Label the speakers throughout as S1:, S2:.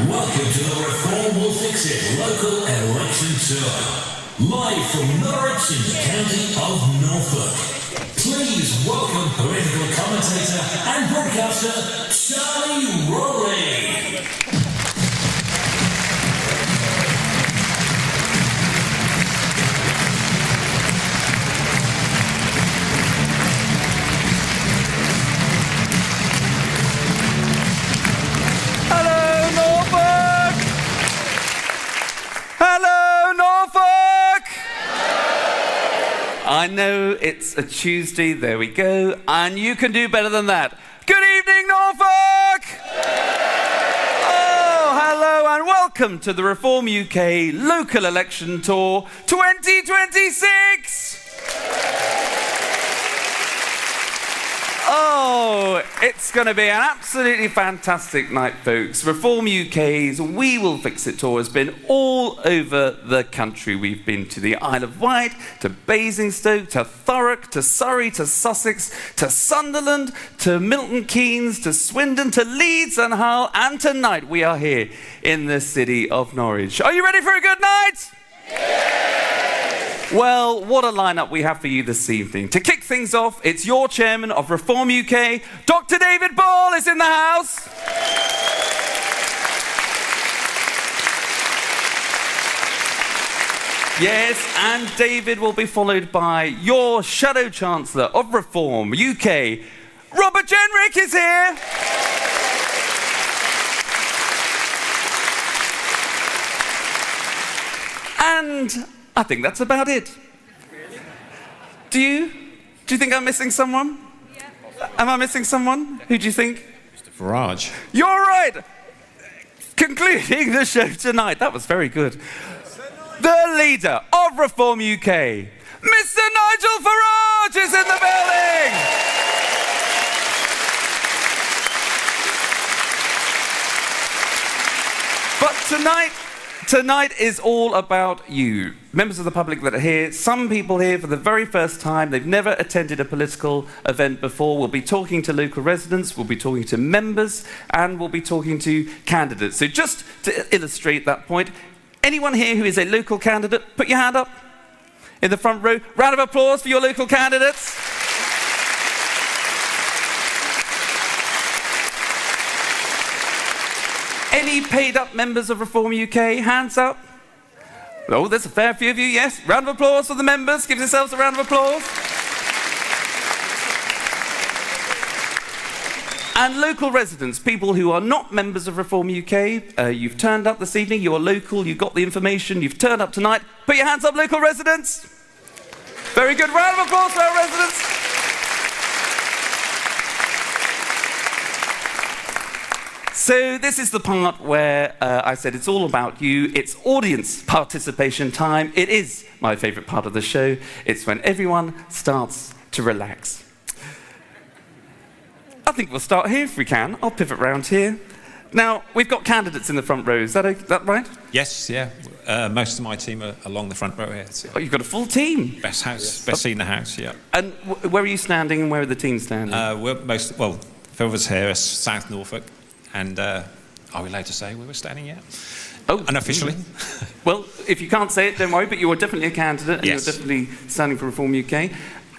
S1: Welcome to the Reform Will Fix It local election tour. Live from Norwich in the county of Norfolk. Please welcome political commentator and broadcaster, Charlie Rowley.
S2: I know it's a Tuesday, there we go, and you can do better than that. Good evening, Norfolk! Oh, hello and welcome to the Reform UK Local Election Tour 2026! Oh, it's going to be an absolutely fantastic night, folks. Reform UK's We Will Fix It tour has been all over the country. We've been to the Isle of Wight, to Basingstoke, to Thurrock, to Surrey, to Sussex, to Sunderland, to Milton Keynes, to Swindon, to Leeds and Hull, and tonight we are here in the city of Norwich. Are you ready for a good night? Well, what a lineup we have for you this evening. To kick things off, it's your chairman of Reform UK, Dr. David Ball is in the house. Yes, and David will be followed by your shadow chancellor of Reform UK, Robert Jenrick is here. And I think that's about it. Really? Do you think I'm missing someone? Yeah. Am I missing someone? Who do you think?
S3: Mr. Farage.
S2: You're right. Concluding the show tonight. That was very good. The leader of Reform UK, Mr. Nigel Farage is in the building. But Tonight is all about you, members of the public that are here. Some people here for the very first time. They've never attended a political event before. We'll be talking to local residents, we'll be talking to members, and we'll be talking to candidates. So just to illustrate that point, anyone here who is a local candidate, put your hand up in the front row. Round of applause for your local candidates. Any paid-up members of Reform UK? Hands up. Oh, there's a fair few of you, yes. Round of applause for the members. Give yourselves a round of applause. And local residents, people who are not members of Reform UK, you've turned up this evening, you're local, you've got the information, you've turned up tonight. Put your hands up, local residents. Very good. Round of applause for our residents. So this is the part where I said it's all about you. It's audience participation time. It is my favourite part of the show. It's when everyone starts to relax. I think we'll start here if we can. I'll pivot round here. Now, we've got candidates in the front row. Is that right?
S3: Yes, yeah. Most of my team are along the front row here. So.
S2: Oh, you've got a full team.
S3: Best house, best seat in the house, yeah.
S2: And where are you standing and where are the team standing?
S3: Phil was here, South Norfolk. And are we allowed to say where we're standing yet?
S2: Oh,
S3: unofficially.
S2: Well, if you can't say it, don't worry, but you are definitely a candidate and
S3: yes.
S2: You're definitely standing for Reform UK.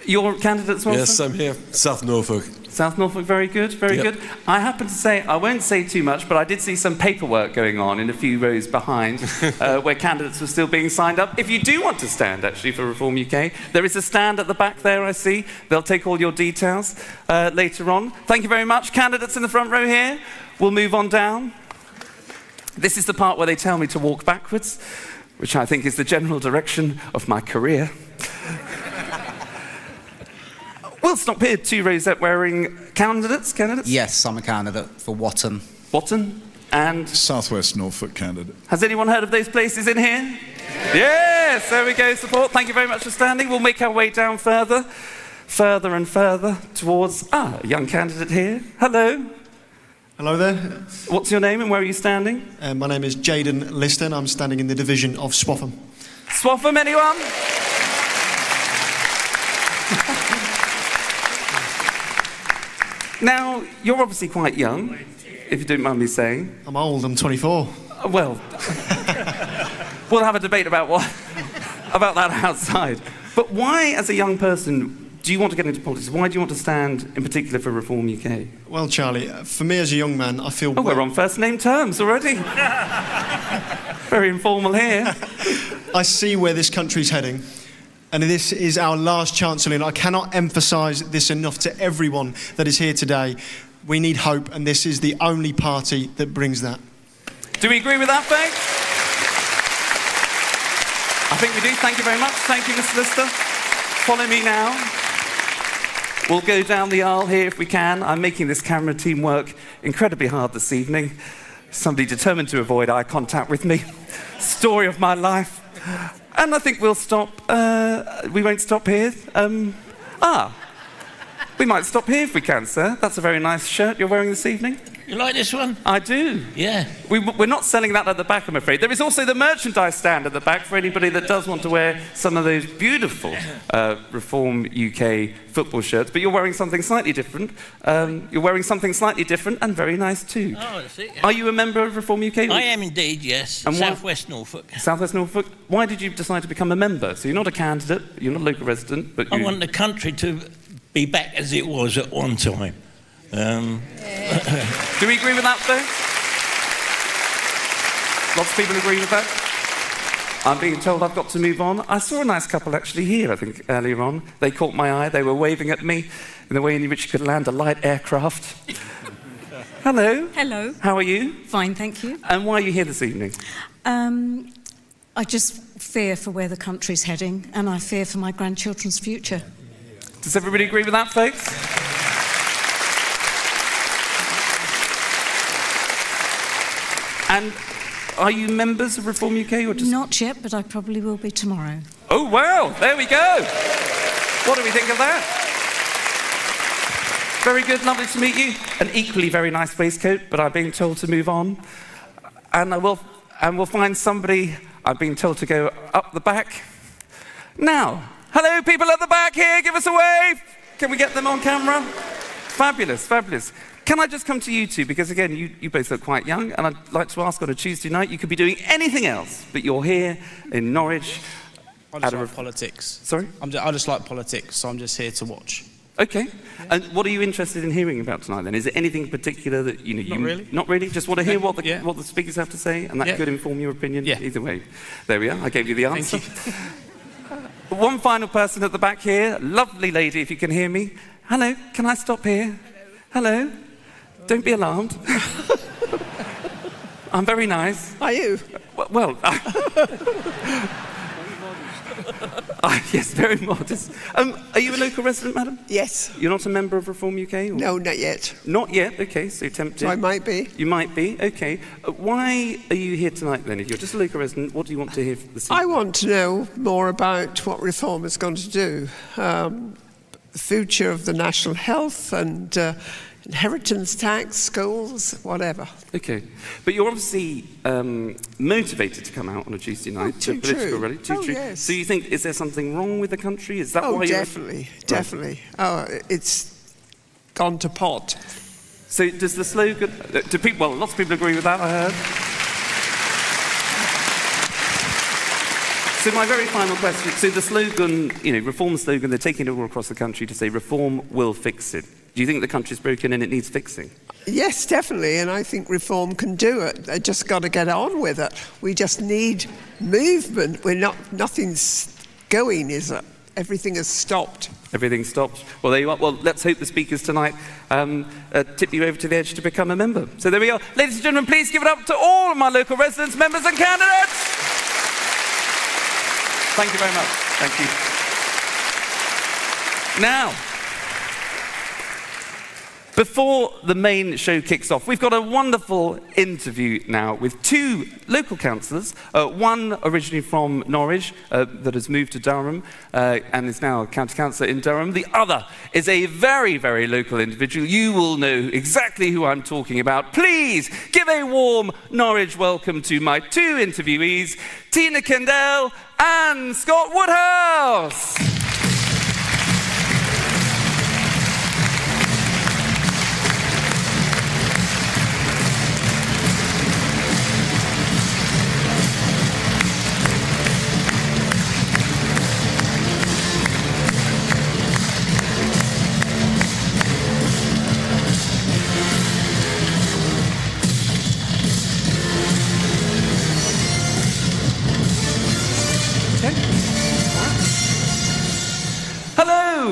S2: Your candidate as well?
S4: Yes, I'm here. South Norfolk.
S2: South Norfolk, very good, very good. I happen to say, I won't say too much, but I did see some paperwork going on in a few rows behind where candidates were still being signed up. If you do want to stand, actually, for Reform UK, there is a stand at the back there, I see. They'll take all your details later on. Thank you very much. Candidates in the front row here. We'll move on down. This is the part where they tell me to walk backwards, which I think is the general direction of my career. We'll stop here. 2 rows up wearing candidates.
S5: Yes, I'm a candidate for Watton.
S2: Watton and...
S4: Southwest Norfolk candidate.
S2: Has anyone heard of those places in here? Yes, there we go, support. Thank you very much for standing. We'll make our way down further and further towards a young candidate here. Hello.
S6: Hello there.
S2: What's your name and where are you standing?
S6: My name is Jaden Liston. I'm standing in the division of Swaffham.
S2: Swaffham, anyone? Now, you're obviously quite young. if you don't mind me saying?
S6: I'm old, I'm 24.
S2: Well, we'll have a debate about that outside. But why, as a young person, do you want to get into politics? Why do you want to stand, in particular, for Reform UK?
S6: Well, Charlie, for me as a young man, I feel...
S2: Oh, we're on first name terms already. Very informal here.
S6: I see where this country's heading, and this is our last chancellor, and I cannot emphasise this enough to everyone that is here today. We need hope, and this is the only party that brings that.
S2: Do we agree with that, Faye? I think we do. Thank you very much. Thank you, Mr. Lister. Follow me now. We'll go down the aisle here if we can. I'm making this camera team work incredibly hard this evening. Somebody determined to avoid eye contact with me. Story of my life. And I think we'll stop. We won't stop here. We might stop here if we can, sir. That's a very nice shirt you're wearing this evening.
S7: You like this one?
S2: I do.
S7: Yeah.
S2: We're not selling that at the back, I'm afraid. There is also the merchandise stand at the back for anybody that does want to wear some of those beautiful Reform UK football shirts. But you're wearing something slightly different. You're wearing something slightly different and very nice too.
S7: Oh, that's it.
S2: Are you a member of Reform UK?
S7: I am indeed, yes.
S2: And
S7: South West Norfolk.
S2: South West Norfolk. Why did you decide to become a member? So you're not a candidate, you're not a local resident, but you...
S7: I want the country to be back as it was at one time.
S2: Do we agree with that, though? Lots of people agree with that? I'm being told I've got to move on. I saw a nice couple actually here, I think, earlier on. They caught my eye. They were waving at me in the way in which you could land a light aircraft. Hello.
S8: Hello.
S2: How are you?
S8: Fine, thank you.
S2: And why are you here this evening?
S8: I just fear for where the country's heading, and I fear for my grandchildren's future.
S2: Does everybody agree with that, folks? And are you members of Reform UK or just...
S8: Not yet, but I probably will be tomorrow.
S2: Oh, wow, there we go. What do we think of that? Very good, lovely to meet you. An equally very nice waistcoat, but I'm being told to move on. And we'll find somebody, I'm being told to go up the back. Now, hello, people at the back here, give us a wave. Can we get them on camera? Fabulous, fabulous. Can I just come to you two, because again, you both look quite young, and I'd like to ask, on a Tuesday night, you could be doing anything else, but you're here in Norwich.
S9: I just like politics.
S2: Sorry?
S9: I just like politics, so I'm just here to watch.
S2: Okay. Yeah. And what are you interested in hearing about tonight then? Is there anything in particular that you know?
S9: Not really.
S2: Not really? Just want to hear what the speakers have to say, and that could inform your opinion?
S9: Yeah.
S2: Either way. There we are. I gave you the answer.
S9: Thank you.
S2: One final person at the back here. Lovely lady, if you can hear me. Hello. Can I stop here? Hello. Don't be alarmed. I'm very nice.
S10: Are you?
S2: Well, yes, very modest. Are you a local resident, madam?
S10: Yes.
S2: You're not a member of Reform UK? Or?
S10: No, not yet.
S2: Not yet? Okay, so you're tempted.
S10: So I might be.
S2: You might be, okay. Why are you here tonight then? If you're just a local resident, what do you want to hear this evening?
S10: I want to know more about what Reform is going to do. The future of the national health and inheritance tax, schools, whatever.
S2: Okay. But you're obviously motivated to come out on a Tuesday night to a political rally. Too true.
S10: Yes.
S2: So you think, is there something wrong with the country? Is that why
S10: definitely, definitely. Oh, it's gone to pot.
S2: So does the slogan... well, lots of people agree with that, I heard. So my very final question, so the slogan, Reform slogan, they're taking it all across the country to say Reform will fix it. Do you think the country's broken and it needs fixing?
S10: Yes, definitely, and I think Reform can do it. They just got to get on with it. We just need movement. Nothing's going, is it? Everything has stopped.
S2: Everything stopped. Well, there you are. Well, let's hope the speakers tonight tip you over to the edge to become a member. So there we are. Ladies and gentlemen, please give it up to all of my local residents, members and candidates. Thank you very much. Thank you. Now, before the main show kicks off, we've got a wonderful interview now with two local councillors, one originally from Norwich that has moved to Durham and is now a county councillor in Durham. The other is a very, very local individual. You will know exactly who I'm talking about. Please give a warm Norwich welcome to my two interviewees, Tina Kendall and Scott Woodhouse.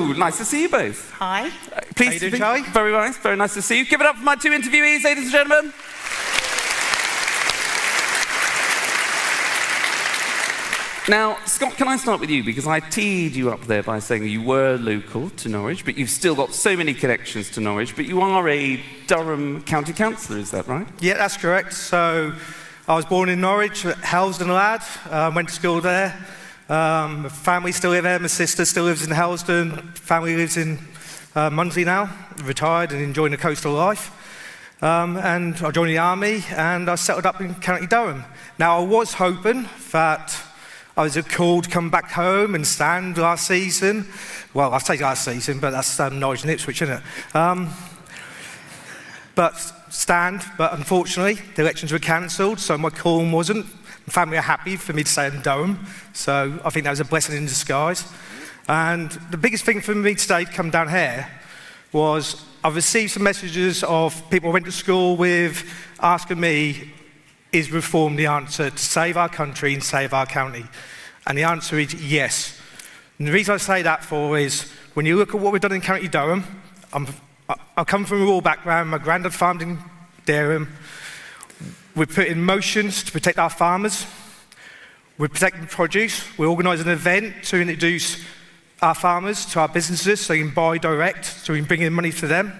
S2: Ooh, nice to see you both.
S11: Hi.
S2: Please,
S9: How you doing, Charlie?
S2: Very nice, very nice to see you. Give it up for my two interviewees, ladies and gentlemen. Now, Scott, can I start with you? Because I teed you up there by saying you were local to Norwich, but you've still got so many connections to Norwich, but you are a Durham County Councillor, is that right?
S12: Yeah, that's correct. So I was born in Norwich, Helsden lad, went to school there. My family still live there, my sister still lives in Helsden, family lives in Munsley now, retired and enjoying the coastal life. And I joined the army and I settled up in County Durham. Now I was hoping that I was called to come back home and stand last season. Well, I say last season, but that's Norwich and Ipswich, isn't it? But unfortunately, the elections were cancelled, so my call wasn't. My family are happy for me to stay in Durham, so I think that was a blessing in disguise. And the biggest thing for me today to come down here was I've received some messages of people I went to school with asking me, is reform the answer to save our country and save our county? And the answer is yes. And the reason I say that for is, when you look at what we've done in County Durham, I come from a rural background, my granddad farmed in Durham. We've put in motions to protect our farmers. We're protecting produce. We're organising an event to introduce our farmers to our businesses so they can buy direct, so we can bring in money to them.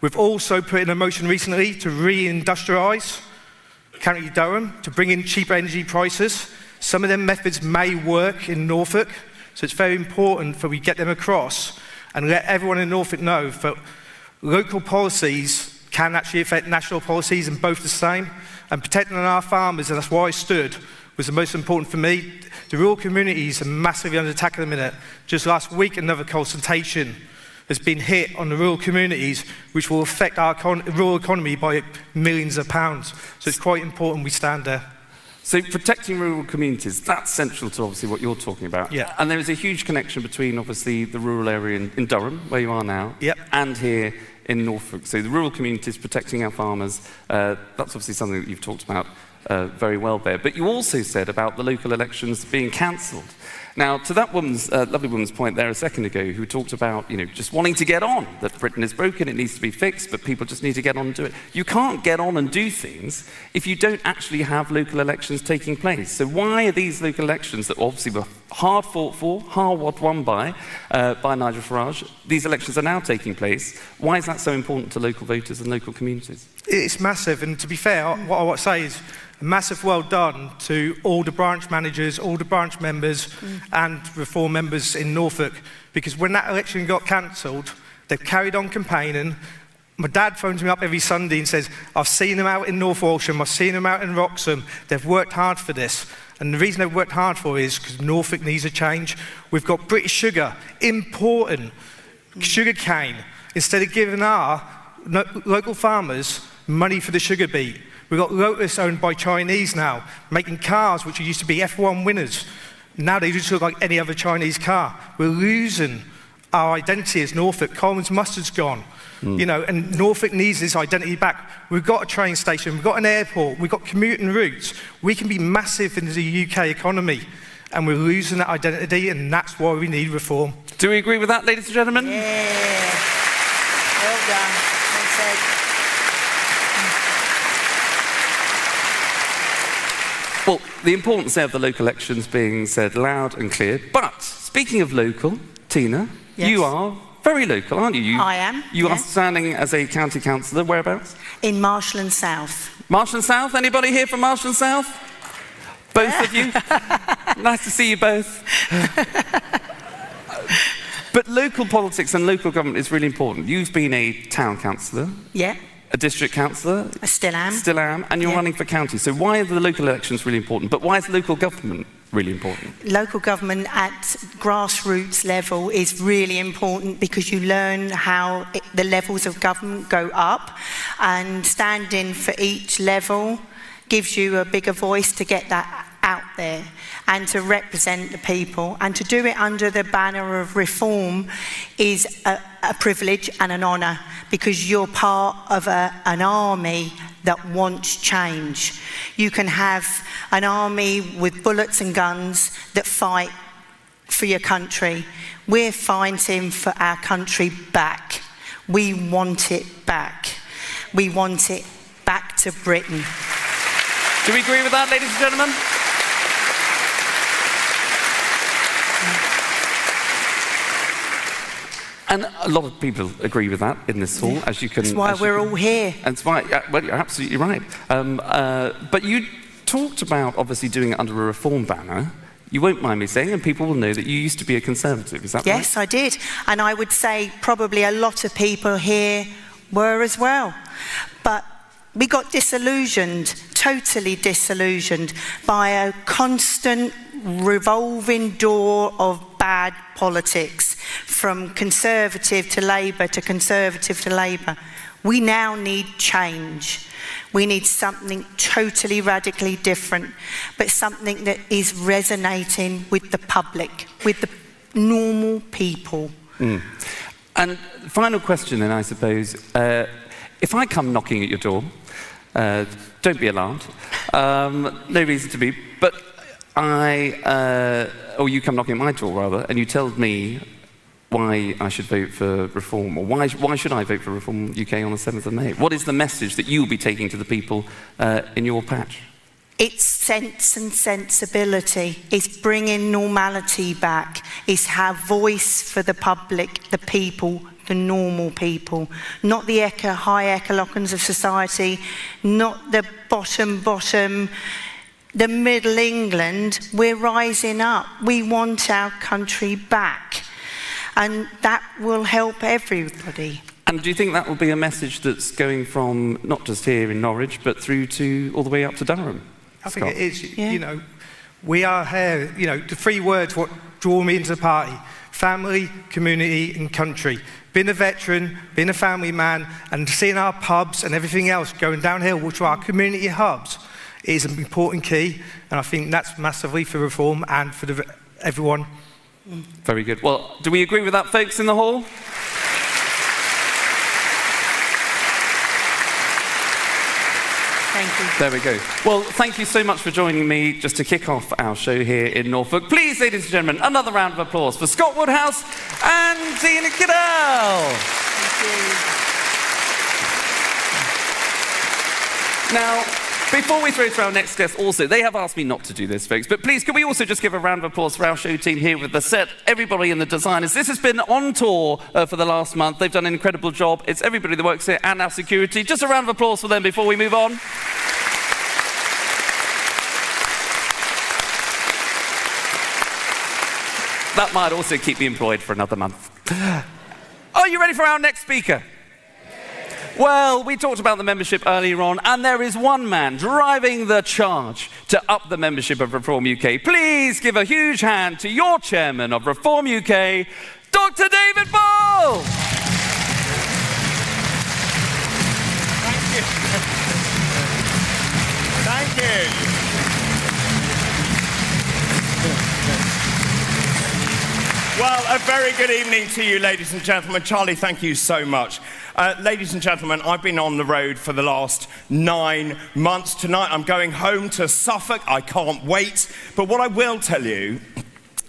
S12: We've also put in a motion recently to re-industrialise County Durham, to bring in cheaper energy prices. Some of them methods may work in Norfolk, so it's very important that we get them across and let everyone in Norfolk know that local policies can actually affect national policies and both the same. And protecting our farmers, and that's why I stood, was the most important for me. The rural communities are massively under attack at the minute. Just last week, another consultation has been hit on the rural communities, which will affect our rural economy by millions of pounds. So it's quite important we stand there.
S2: So protecting rural communities, that's central to obviously what you're talking about.
S12: Yeah.
S2: And there is a huge connection between obviously the rural area in Durham, where you are now,
S12: Yep.
S2: and here in Norfolk. So the rural communities, protecting our farmers, that's obviously something that you've talked about very well there. But you also said about the local elections being cancelled. Now, to that woman's, lovely woman's point there a second ago, who talked about, just wanting to get on, that Britain is broken, it needs to be fixed, but people just need to get on and do it. You can't get on and do things if you don't actually have local elections taking place. So why are these local elections that obviously were hard fought for, hard won by Nigel Farage, these elections are now taking place? Why is that so important to local voters and local communities?
S12: It's massive, and to be fair, what I want to say is a massive well done to all the branch managers, all the branch members and reform members in Norfolk, because when that election got cancelled, they've carried on campaigning. My dad phones me up every Sunday and says, I've seen them out in North Walsham, I've seen them out in Wroxham, they've worked hard for this. And the reason they've worked hard for it is because Norfolk needs a change. We've got British sugar, importing sugar cane, instead of giving our local farmers money for the sugar beet. We've got Lotus owned by Chinese now, making cars which used to be F1 winners. Now they just look like any other Chinese car. We're losing our identity as Norfolk. Coleman's mustard's gone. And Norfolk needs this identity back. We've got a train station, we've got an airport, we've got commuting routes. We can be massive in the UK economy, and we're losing that identity, and that's why we need reform.
S2: Do we agree with that, ladies and gentlemen?
S11: Yeah. Well done. Well said.
S2: Well, the importance there of the local elections being said loud and clear. But speaking of local, Tina,
S11: Yes.
S2: you are very local, aren't you?
S11: I am,
S2: You are
S11: yes.
S2: standing as a county councillor. Whereabouts?
S11: In Marshall and South.
S2: Marshall and South? Anybody here from Marshall and South? Both of you? Nice to see you both. But local politics and local government is really important. You've been a town councillor.
S11: Yeah.
S2: A district councillor.
S11: I still am.
S2: Still am, and you're
S11: Yeah.
S2: running for county. So why are the local elections really important? But why is local government really important?
S11: Local government at grassroots level is really important because you learn how the levels of government go up, and standing for each level gives you a bigger voice to get that out there and to represent the people, and to do it under the banner of reform is a privilege and an honour, because you're part of an army that wants change. You can have an army with bullets and guns that fight for your country. We're fighting for our country back. We want it back. We want it back to Britain.
S2: Do we agree with that, ladies and gentlemen? And a lot of people agree with that in this hall, as you can...
S11: That's why we're all here.
S2: That's why, well, you're absolutely right. But you talked about, obviously, doing it under a reform banner. You won't mind me saying, and people will know that you used to be a Conservative, is that right?
S11: Yes, I did. And I would say probably a lot of people here were as well. But we got disillusioned, totally disillusioned, by a constant revolving door of bad politics, from Conservative to Labour to Conservative to Labour. We now need change. We need something totally radically different, but something that is resonating with the public, with the normal people.
S2: And final question then, I suppose. If I come knocking at your door, don't be alarmed. No reason to be. But or you come knocking at my door, rather, and you tell me why I should vote for Reform, or why should I vote for Reform UK on the 7th of May? What is the message that you'll be taking to the people in your patch?
S11: It's sense and sensibility. It's bringing normality back. It's have voice for the public, the people, the normal people. Not the high echelons of society, not the bottom, the middle England. We're rising up. We want our country back. And that will help everybody.
S2: And do you think that will be a message that's going from not just here in Norwich, but through to all the way up to Durham?
S12: I think it is. You know, we are here. You know, the three words what draw me into the party: family, community, and country. Being a veteran, being a family man, and seeing our pubs and everything else going downhill, which are our community hubs, is an important key. And I think that's massively for Reform and for everyone.
S2: Very good. Well, do we agree with that, folks in the hall?
S11: Thank you.
S2: There we go. Well, thank you so much for joining me just to kick off our show here in Norfolk. Please, ladies and gentlemen, another round of applause for Scott Woodhouse and Tina Goodell.
S11: Thank you.
S2: Now, before we throw to our next guest also, they have asked me not to do this, folks, but please, could we also just give a round of applause for our show team here with the set, everybody and the designers. This has been on tour for the last month. They've done an incredible job. It's everybody that works here and our security. Just a round of applause for them before we move on. That might also keep me employed for another month. Are you ready for our next speaker? Well, we talked about the membership earlier on, and there is one man driving the charge to up the membership of Reform UK. Please give a huge hand to your chairman of Reform UK, Dr. David Ball!
S13: Thank you. Thank you. Well, a very good evening to you, ladies and gentlemen. Charlie, thank you so much. Ladies and gentlemen, I've been on the road for the last 9 months. Tonight I'm going home to Suffolk. I can't wait. But what I will tell you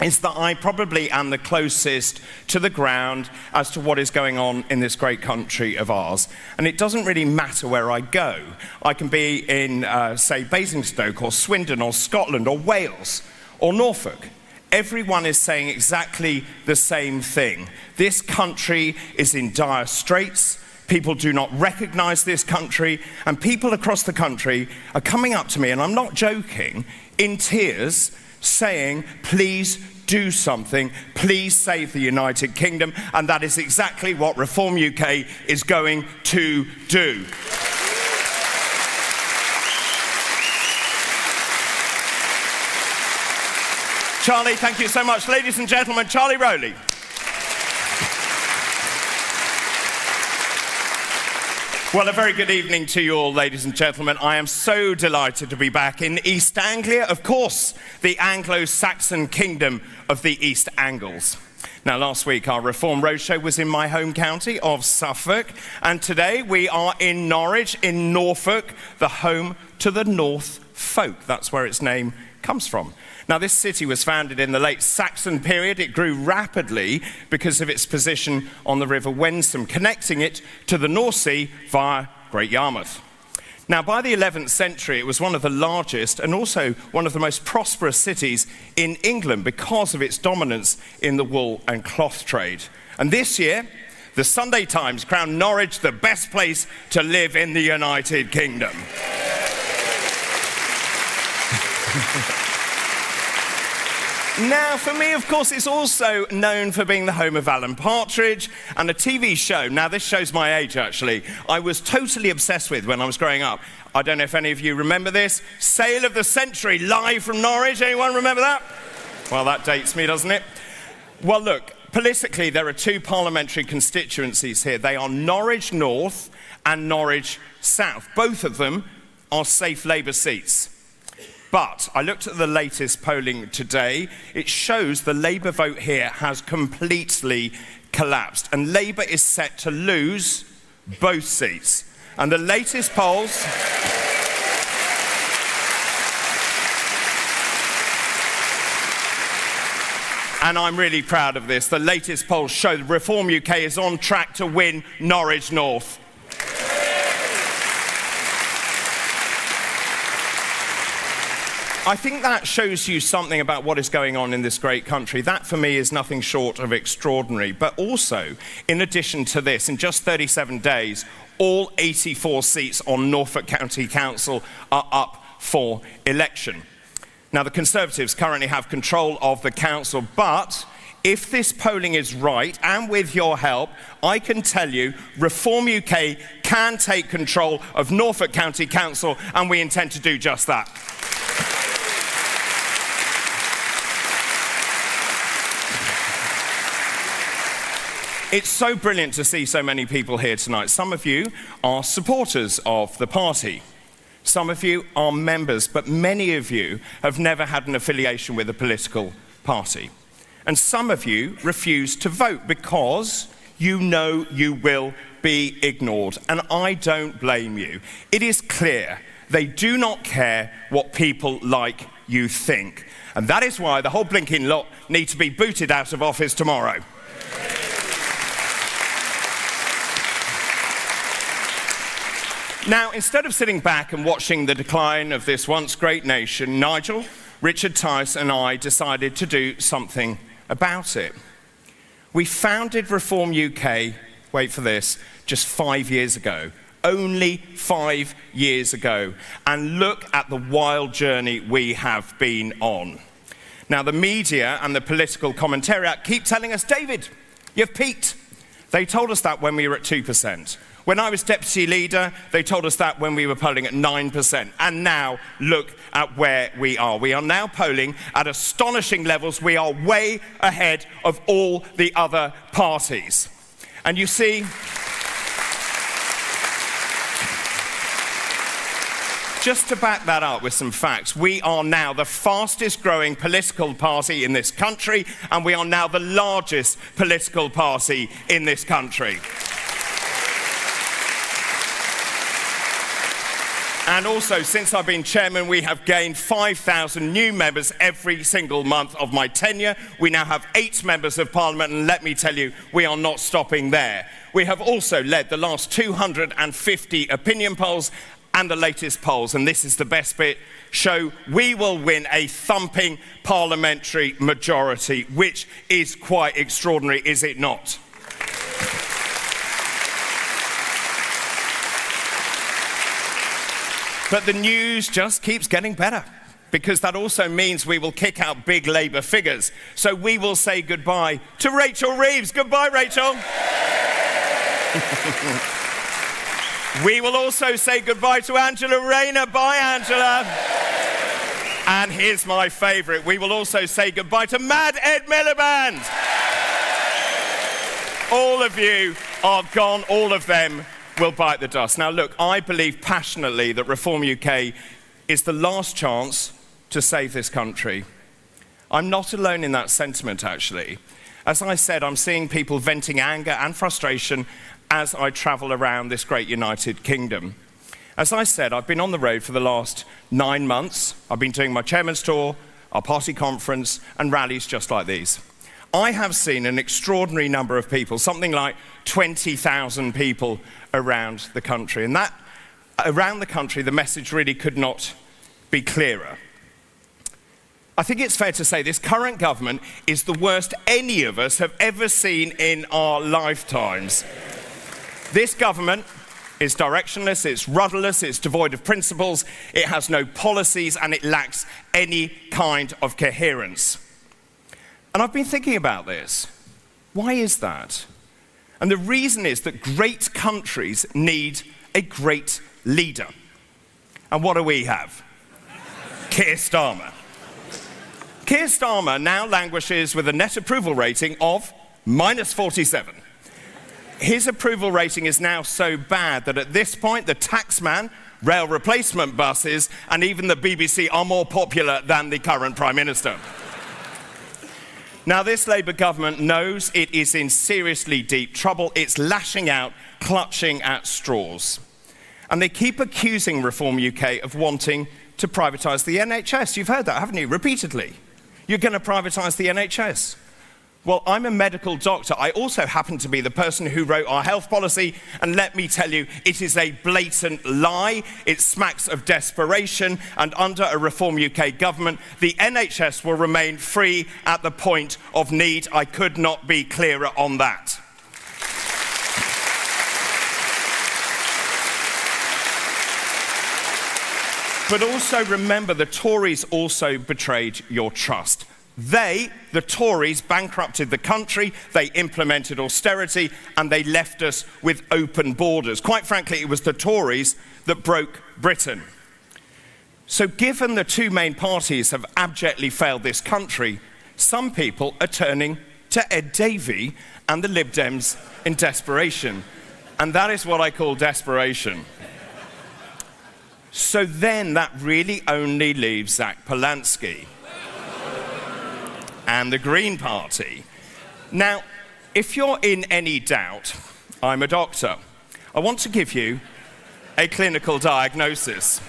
S13: is that I probably am the closest to the ground as to what is going on in this great country of ours. And it doesn't really matter where I go. I can be in, say, Basingstoke or Swindon or Scotland or Wales or Norfolk. Everyone is saying exactly the same thing. This country is in dire straits. People do not recognise this country, and people across the country are coming up to me, and I'm not joking, in tears, saying, please do something, please save the United Kingdom, and that is exactly what Reform UK is going to do. Charlie, thank you so much. Ladies and gentlemen, Charlie Rowley. Well, a very good evening to you all, ladies and gentlemen. I am so delighted to be back in East Anglia, of course, the Anglo-Saxon kingdom of the East Angles. Now, last week, our Reform Roadshow was in my home county of Suffolk, and today we are in Norwich, in Norfolk, the home to the Norfolk. That's where its name comes from. Now, this city was founded in the late Saxon period. It grew rapidly because of its position on the River Wensum, connecting it to the North Sea via Great Yarmouth. Now, by the 11th century, it was one of the largest and also one of the most prosperous cities in England because of its dominance in the wool and cloth trade. And this year, the Sunday Times crowned Norwich the best place to live in the United Kingdom. Now, for me, of course, it's also known for being the home of Alan Partridge and a TV show. Now, this shows my age, actually. I was totally obsessed with when I was growing up. I don't know if any of you remember this. Sale of the Century, live from Norwich. Anyone remember that? Well, that dates me, doesn't it? Well, look, politically, there are two parliamentary constituencies here. They are Norwich North and Norwich South. Both of them are safe Labour seats. But I looked at the latest polling today. It shows the Labour vote here has completely collapsed. And Labour is set to lose both seats. And the latest polls... and I'm really proud of this. The latest polls show that Reform UK is on track to win Norwich North. I think that shows you something about what is going on in this great country. That, for me, is nothing short of extraordinary. But also, in addition to this, in just 37 days, all 84 seats on Norfolk County Council are up for election. Now, the Conservatives currently have control of the council, but if this polling is right, and with your help, I can tell you Reform UK can take control of Norfolk County Council, and we intend to do just that. It's so brilliant to see so many people here tonight. Some of you are supporters of the party. Some of you are members, but many of you have never had an affiliation with a political party. And some of you refuse to vote because you know you will be ignored. And I don't blame you. It is clear they do not care what people like you think. And that is why the whole blinking lot need to be booted out of office tomorrow. Now, instead of sitting back and watching the decline of this once great nation, Nigel, Richard Tice and I decided to do something about it. We founded Reform UK, wait for this, just 5 years ago. Only 5 years ago. And look at the wild journey we have been on. Now, the media and the political commentariat keep telling us, David, you've peaked. They told us that when we were at 2%. When I was deputy leader, they told us that when we were polling at 9%. And now, look at where we are. We are now polling at astonishing levels. We are way ahead of all the other parties. And you see, just to back that up with some facts, we are now the fastest growing political party in this country, and we are now the largest political party in this country. And also, since I've been chairman, we have gained 5,000 new members every single month of my tenure. We now have 8 members of parliament, and let me tell you, we are not stopping there. We have also led the last 250 opinion polls, and the latest polls, and this is the best bit, show we will win a thumping parliamentary majority, which is quite extraordinary, is it not? But the news just keeps getting better, because that also means we will kick out big Labour figures. So we will say goodbye to Rachel Reeves. Goodbye, Rachel. We will also say goodbye to Angela Rayner. Bye, Angela. And here's my favourite. We will also say goodbye to Mad Ed Miliband. All of you are gone. All of them will bite the dust. Now, look, I believe passionately that Reform UK is the last chance to save this country. I'm not alone in that sentiment, actually. As I said, I'm seeing people venting anger and frustration as I travel around this great United Kingdom. As I said, I've been on the road for the last 9 months. I've been doing my chairman's tour, our party conference, and rallies just like these. I have seen an extraordinary number of people, something like 20,000 people around the country. And that, around the country, the message really could not be clearer. I think it's fair to say this current government is the worst any of us have ever seen in our lifetimes. This government is directionless, it's rudderless, it's devoid of principles, it has no policies, and it lacks any kind of coherence. And I've been thinking about this. Why is that? And the reason is that great countries need a great leader. And what do we have? Keir Starmer. Keir Starmer now languishes with a net approval rating of -47. His approval rating is now so bad that at this point, the taxman, rail replacement buses, and even the BBC are more popular than the current Prime Minister. Now, this Labour government knows it is in seriously deep trouble. It's lashing out, clutching at straws. And they keep accusing Reform UK of wanting to privatise the NHS. You've heard that, haven't you, repeatedly? You're going to privatise the NHS. Well, I'm a medical doctor. I also happen to be the person who wrote our health policy, and let me tell you, it is a blatant lie. It smacks of desperation, and under a Reform UK government, the NHS will remain free at the point of need. I could not be clearer on that. But also remember, the Tories also betrayed your trust. They, the Tories, bankrupted the country, they implemented austerity, and they left us with open borders. Quite frankly, it was the Tories that broke Britain. So given the two main parties have abjectly failed this country, some people are turning to Ed Davey and the Lib Dems in desperation. And that is what I call desperation. So then that really only leaves Zach Polanski and the Green Party. Now, if you're in any doubt, I'm a doctor. I want to give you a clinical diagnosis.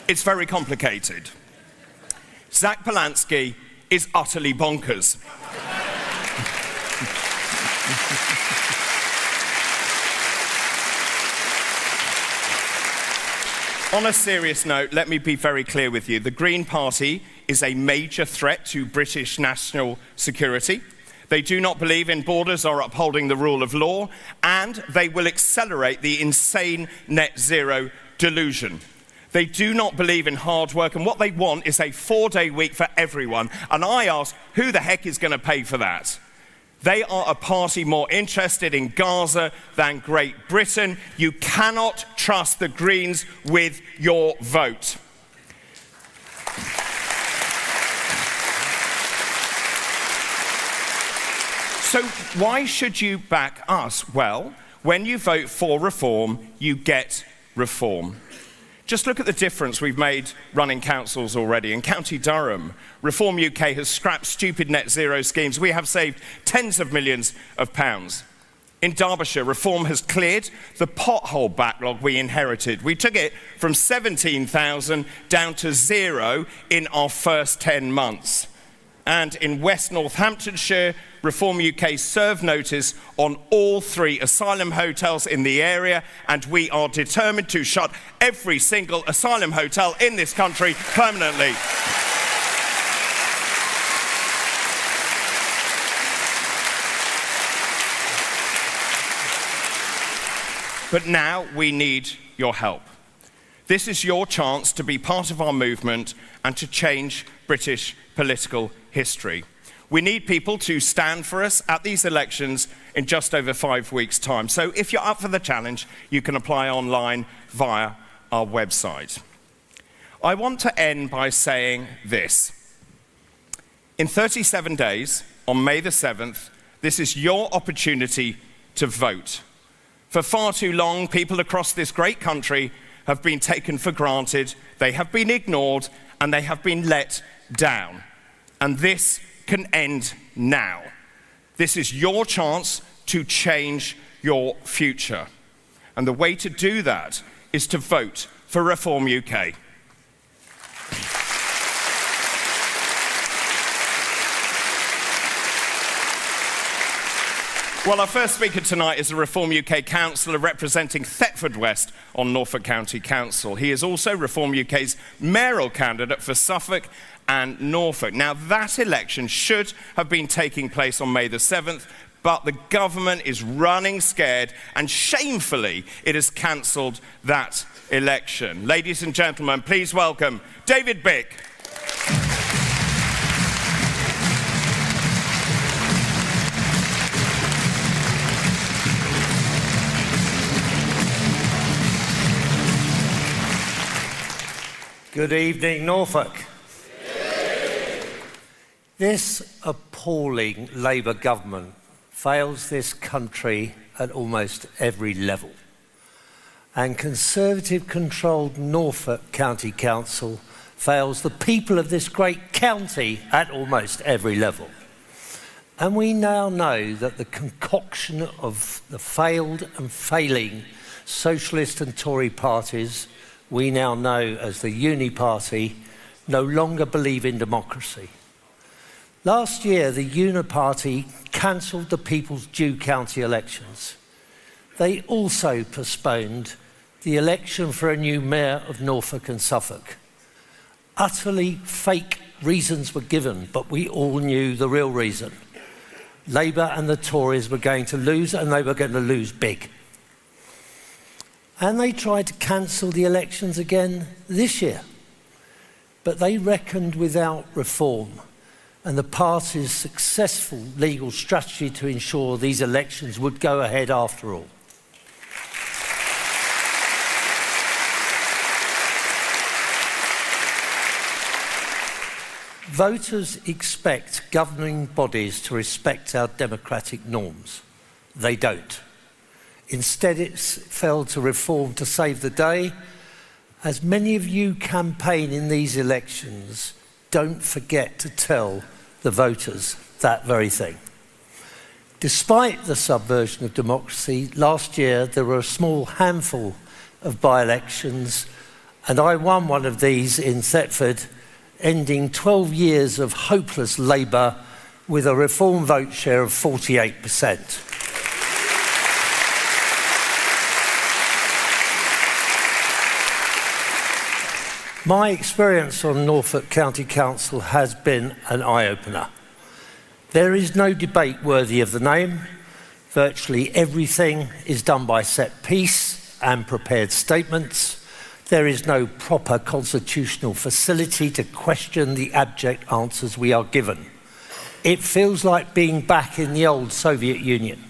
S13: It's very complicated. Zach Polanski is utterly bonkers. On a serious note, let me be very clear with you. The Green Party is a major threat to British national security. They do not believe in borders or upholding the rule of law, and they will accelerate the insane net zero delusion. They do not believe in hard work, and what they want is a 4-day week for everyone. And I ask, who the heck is going to pay for that? They are a party more interested in Gaza than Great Britain. You cannot trust the Greens with your vote. So why should you back us? Well, when you vote for reform, you get reform. Just look at the difference we've made running councils already. In County Durham, Reform UK has scrapped stupid net zero schemes. We have saved tens of millions of pounds. In Derbyshire, Reform has cleared the pothole backlog we inherited. We took it from 17,000 down to 0 in our first 10 months. And in West Northamptonshire, Reform UK served notice on all 3 asylum hotels in the area, and we are determined to shut every single asylum hotel in this country permanently. But now we need your help. This is your chance to be part of our movement and to change British political history. We need people to stand for us at these elections in just over 5 weeks' time. So if you're up for the challenge, you can apply online via our website. I want to end by saying this. In 37 days, on May the 7th, this is your opportunity to vote. For far too long, people across this great country have been taken for granted, they have been ignored, and they have been let down. And this can end now. This is your chance to change your future. And the way to do that is to vote for Reform UK. Well, our first speaker tonight is a Reform UK councillor representing Thetford West on Norfolk County Council. He is also Reform UK's mayoral candidate for Suffolk and Norfolk. Now, that election should have been taking place on May the 7th, but the government is running scared, and shamefully, it has cancelled that election. Ladies and gentlemen, please welcome David Bick.
S14: Good evening, Norfolk. This appalling Labour government fails this country at almost every level. And Conservative-controlled Norfolk County Council fails the people of this great county at almost every level. And we now know that the concoction of the failed and failing Socialist and Tory parties, we now know as the Uni Party, no longer believe in democracy. Last year, the Uni Party cancelled the People's Due county elections. They also postponed the election for a new mayor of Norfolk and Suffolk. Utterly fake reasons were given, but we all knew the real reason. Labour and the Tories were going to lose, and they were going to lose big. And they tried to cancel the elections again this year. But they reckoned without reform and the party's successful legal strategy to ensure these elections would go ahead after all. Voters expect governing bodies to respect our democratic norms. They don't. Instead, it's failed to reform to save the day. As many of you campaign in these elections, don't forget to tell the voters that very thing. Despite the subversion of democracy, last year there were a small handful of by-elections, and I won one of these in Thetford, ending 12 years of hopeless Labour with a Reform vote share of 48%. My experience on Norfolk County Council has been an eye-opener. There is no debate worthy of the name. Virtually everything is done by set piece and prepared statements. There is no proper constitutional facility to question the abject answers we are given. It feels like being back in the old Soviet Union.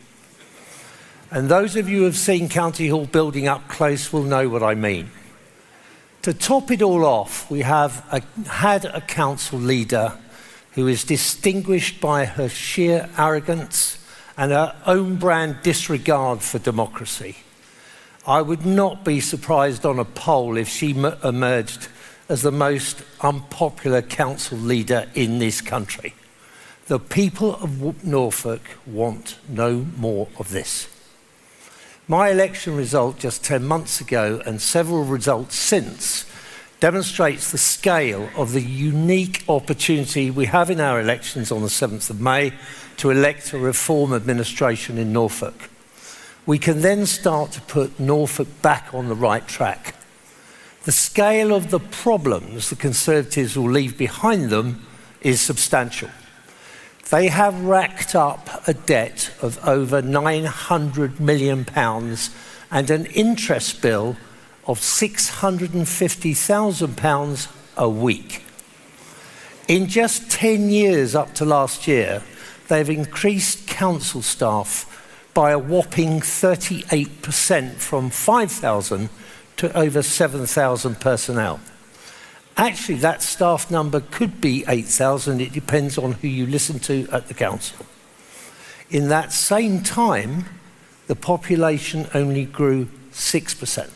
S14: And those of you who have seen County Hall building up close will know what I mean. To top it all off, we have had a council leader who is distinguished by her sheer arrogance and her own brand disregard for democracy. I would not be surprised on a poll if she emerged as the most unpopular council leader in this country. The people of Norfolk want no more of this. My election result just 10 months ago and several results since demonstrates the scale of the unique opportunity we have in our elections on the 7th of May to elect a reform administration in Norfolk. We can then start to put Norfolk back on the right track. The scale of the problems the Conservatives will leave behind them is substantial. They have racked up a debt of over £900 million and an interest bill of £650,000 a week. In just 10 years up to last year, they've increased council staff by a whopping 38% from 5,000 to over 7,000 personnel. Actually, that staff number could be 8,000. It depends on who you listen to at the council. In that same time, the population only grew 6%.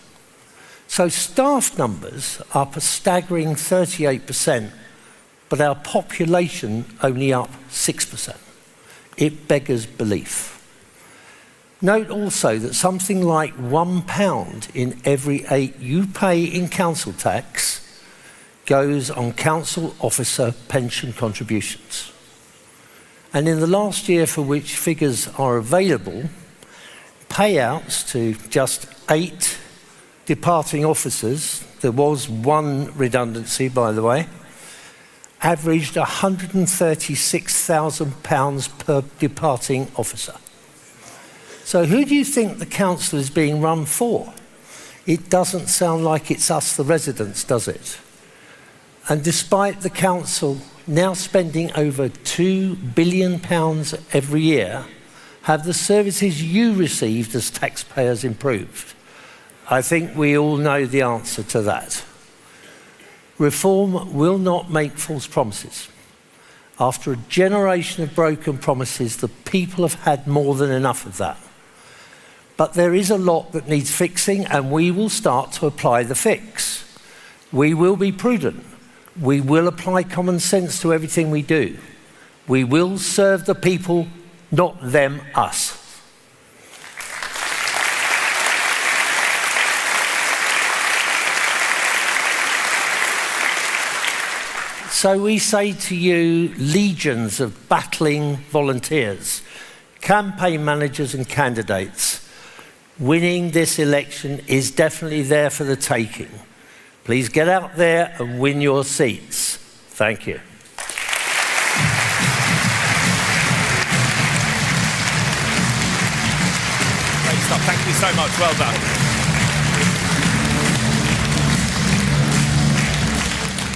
S14: So staff numbers are up a staggering 38%, but our population only up 6%. It beggars belief. Note also that something like £1 in every 8 you pay in council tax goes on council officer pension contributions. And in the last year for which figures are available, payouts to just 8 departing officers, there was one redundancy by the way, averaged £136,000 per departing officer. So who do you think the council is being run for? It doesn't sound like it's us, the residents, does it? And despite the council now spending over £2 billion every year, have the services you received as taxpayers improved? I think we all know the answer to that. Reform will not make false promises. After a generation of broken promises, the people have had more than enough of that. But there is a lot that needs fixing, and we will start to apply the fix. We will be prudent. We will apply common sense to everything we do. We will serve the people, not them, us. So we say to you, legions of battling volunteers, campaign managers and candidates, winning this election is definitely there for the taking. Please get out there and win your seats. Thank you.
S13: Great stuff. Thank you so much. Well done.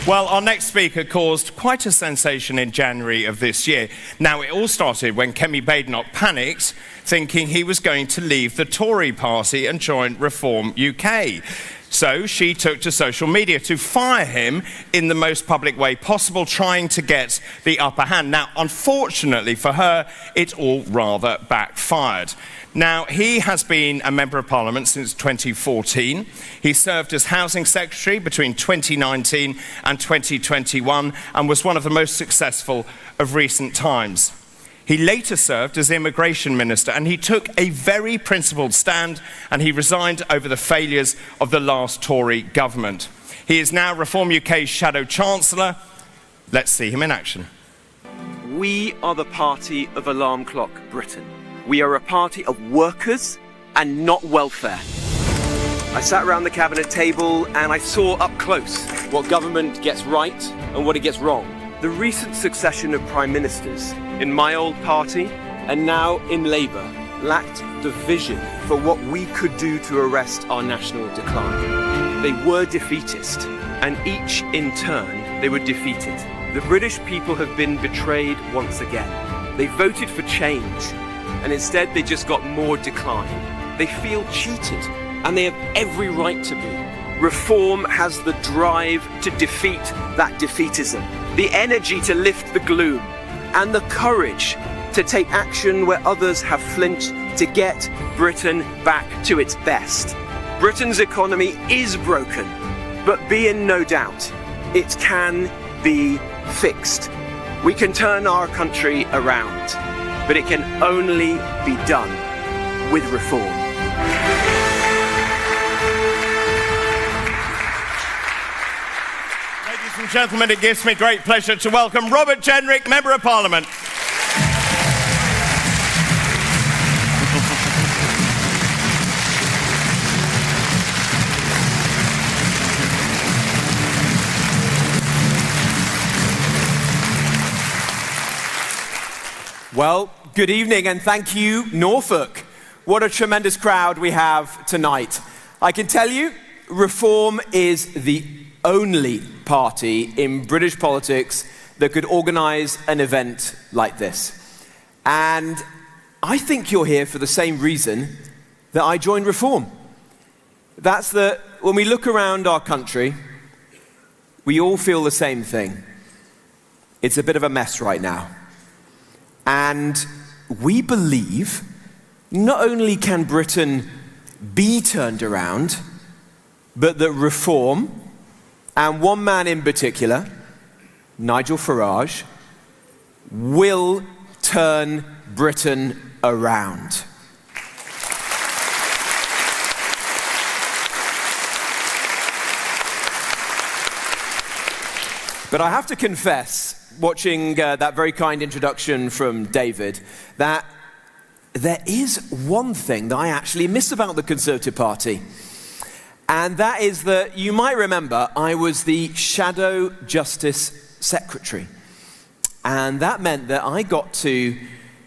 S13: Well, our next speaker caused quite a sensation in January of this year. Now, it all started when Kemi Badenoch panicked, thinking he was going to leave the Tory party and join Reform UK. So she took to social media to fire him in the most public way possible, trying to get the upper hand. Now, unfortunately for her, it all rather backfired. Now, he has been a Member of Parliament since 2014. He served as Housing Secretary between 2019 and 2021 and was one of the most successful of recent times. He later served as Immigration Minister, and he took a very principled stand, and he resigned over the failures of the last Tory government. He is now Reform UK's Shadow Chancellor. Let's see him in action.
S15: We are the party of Alarm Clock Britain. We are a party of workers and not welfare. I sat around the cabinet table and I saw up close what government gets right and what it gets wrong. The recent succession of prime ministers in my old party and now in Labour lacked the vision for what we could do to arrest our national decline. They were defeatist, and each in turn they were defeated. The British people have been betrayed once again. They voted for change, and instead they just got more decline. They feel cheated, and they have every right to be. Reform has the drive to defeat that defeatism, the energy to lift the gloom, and the courage to take action where others have flinched to get Britain back to its best. Britain's economy is broken, but be in no doubt, it can be fixed. We can turn our country around, but it can only be done with reform.
S13: Ladies and gentlemen, it gives me great pleasure to welcome Robert Jenrick, Member of Parliament.
S15: Well, good evening and thank you, Norfolk. What a tremendous crowd we have tonight. I can tell you, Reform is the only party in British politics that could organise an event like this. And I think you're here for the same reason that I joined Reform. That's that when we look around our country, we all feel the same thing. It's a bit of a mess right now. And we believe not only can Britain be turned around, but that Reform, and one man in particular, Nigel Farage, will turn Britain around. But I have to confess, watching that very kind introduction from David, that there is one thing that I actually miss about the Conservative Party. And that is that you might remember I was the Shadow Justice Secretary. And that meant that I got to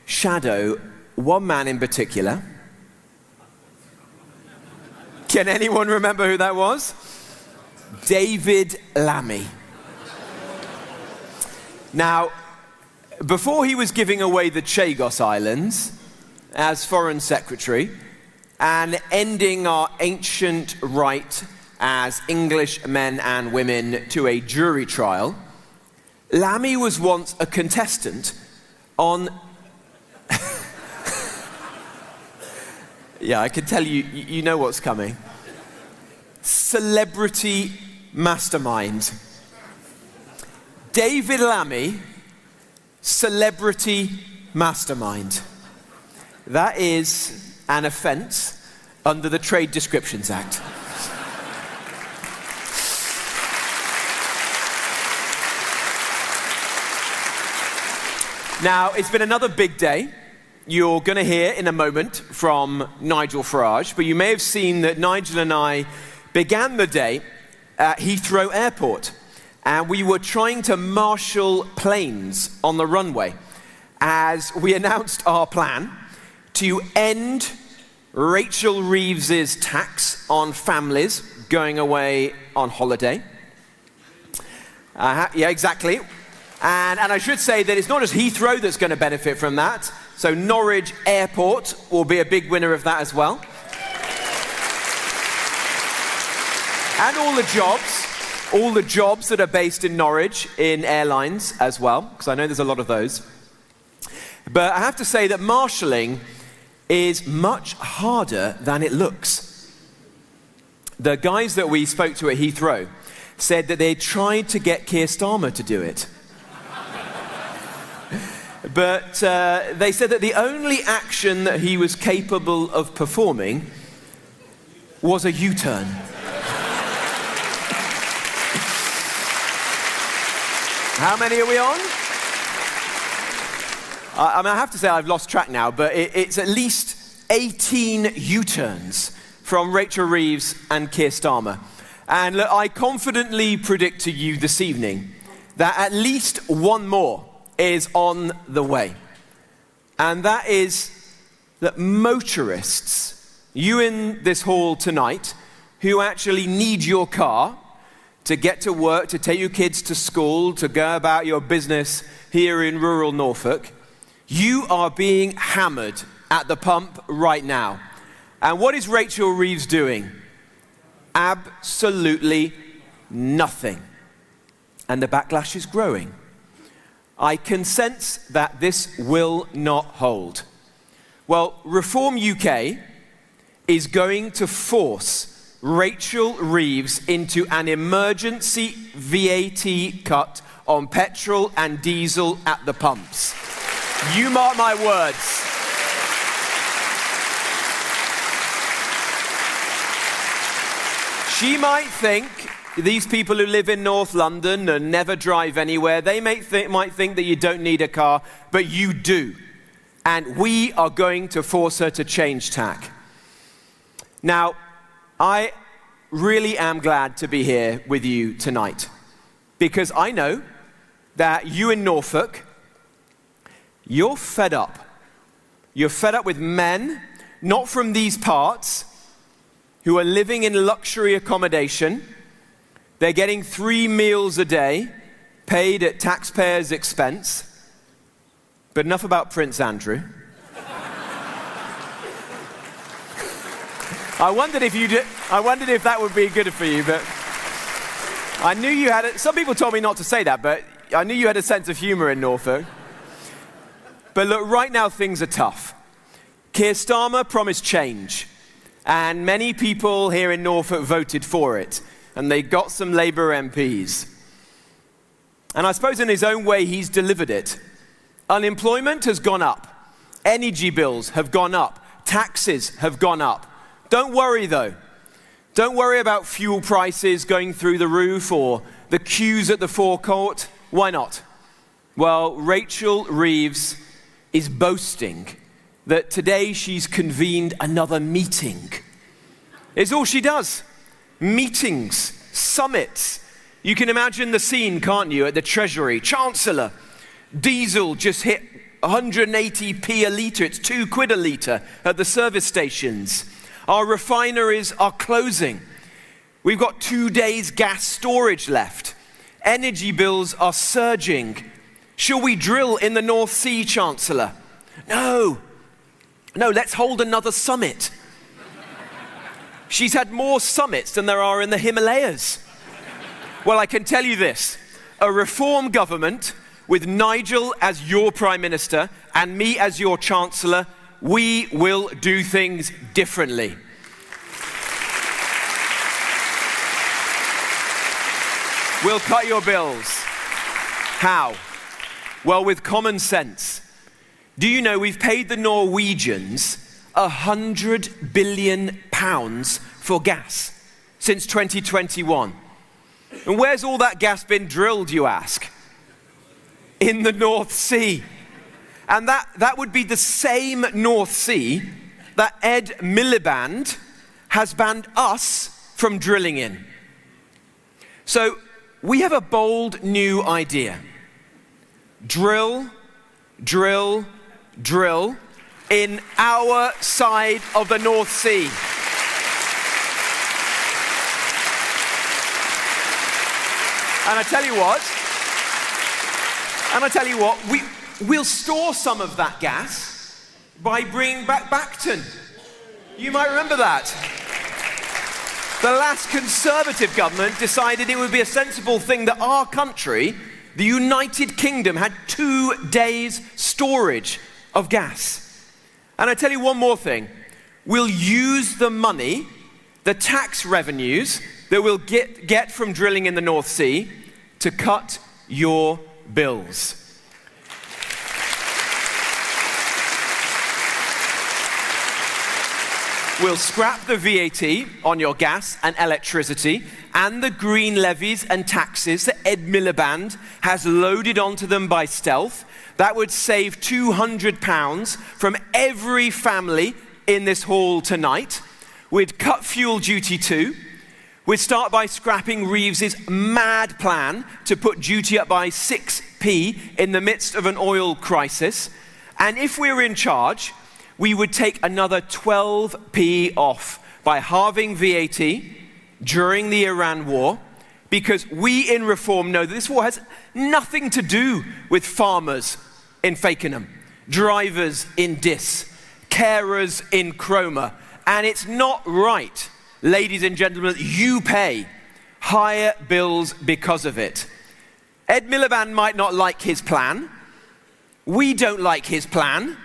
S15: shadow one man in particular. Can anyone remember who that was? David Lammy. Now, before he was giving away the Chagos Islands as Foreign Secretary and ending our ancient right as English men and women to a jury trial, Lammy was once a contestant on... Yeah, I can tell you, you know what's coming. Celebrity Mastermind. David Lammy, Celebrity Mastermind. That is an offence under the Trade Descriptions Act. Now, it's been another big day. You're going to hear in a moment from Nigel Farage, but you may have seen that Nigel and I began the day at Heathrow Airport. And we were trying to marshal planes on the runway as we announced our plan to end Rachel Reeves's tax on families going away on holiday. Yeah, exactly. And I should say that it's not just Heathrow that's going to benefit from that. So Norwich Airport will be a big winner of that as well. And all the jobs that are based in Norwich in airlines as well, because I know there's a lot of those. But I have to say that marshalling is much harder than it looks. The guys that we spoke to at Heathrow said that they tried to get Keir Starmer to do it. But they said that the only action that he was capable of performing was a U-turn. How many are we on? I mean, I have to say I've lost track now, but it's at least 18 U-turns from Rachel Reeves and Keir Starmer. And look, I confidently predict to you this evening that at least one more is on the way. And that is that motorists, you in this hall tonight, who actually need your car to get to work, to take your kids to school, to go about your business here in rural Norfolk, you are being hammered at the pump right now. And what is Rachel Reeves doing? Absolutely nothing. And the backlash is growing. I can sense that this will not hold. Well, Reform UK is going to force Rachel Reeves into an emergency VAT cut on petrol and diesel at the pumps. You mark my words. She might think, these people who live in North London and never drive anywhere, they might think that you don't need a car, but you do. And we are going to force her to change tack. Now, I really am glad to be here with you tonight, because I know that you in Norfolk, you're fed up. You're fed up with men, not from these parts, who are living in luxury accommodation. They're getting 3 meals a day, paid at taxpayers' expense. But enough about Prince Andrew. I wondered if that would be good for you, but I knew you had some people told me not to say that, but I knew you had a sense of humor in Norfolk. But look, right now things are tough. Keir Starmer promised change, and many people here in Norfolk voted for it, and they got some Labour MPs. And I suppose in his own way he's delivered it. Unemployment has gone up, Energy bills have gone up. Taxes have gone up. Don't worry though. Don't worry about fuel prices going through the roof or the queues at the forecourt. Why not? Well, Rachel Reeves is boasting that today she's convened another meeting. It's all she does. Meetings, summits. You can imagine the scene, can't you, at the Treasury. Chancellor, diesel just hit 180p a litre. It's £2 a litre at the service stations. Our refineries are closing. We've got 2 days gas storage left. Energy bills are surging. Shall we drill in the North Sea, Chancellor? No, let's hold another summit. She's had more summits than there are in the Himalayas. Well, I can tell you this, a reform government with Nigel as your Prime Minister and me as your Chancellor, we will do things differently. We'll cut your bills. How? Well, with common sense. Do you know we've paid the Norwegians £100 billion for gas since 2021? And where's all that gas been drilled, you ask? In the North Sea. And that would be the same North Sea that Ed Miliband has banned us from drilling in. So we have a bold new idea. Drill, drill, drill in our side of the North Sea. And I tell you what, we'll store some of that gas by bringing back Bacton. You might remember that. The last Conservative government decided it would be a sensible thing that our country, the United Kingdom, had 2 days storage of gas. And I tell you one more thing. We'll use the money, the tax revenues that we'll get from drilling in the North Sea to cut your bills. We'll scrap the VAT on your gas and electricity and the green levies and taxes that Ed Miliband has loaded onto them by stealth. That would save £200 from every family in this hall tonight. We'd cut fuel duty too. We'd start by scrapping Reeves's mad plan to put duty up by 6p in the midst of an oil crisis. And if we were in charge, we would take another 12p off by halving VAT during the Iran war, because we in Reform know that this war has nothing to do with farmers in Fakenham, drivers in Diss, carers in Cromer, and it's not right, ladies and gentlemen, that you pay higher bills because of it. Ed Miliband might not like his plan. We don't like his plan.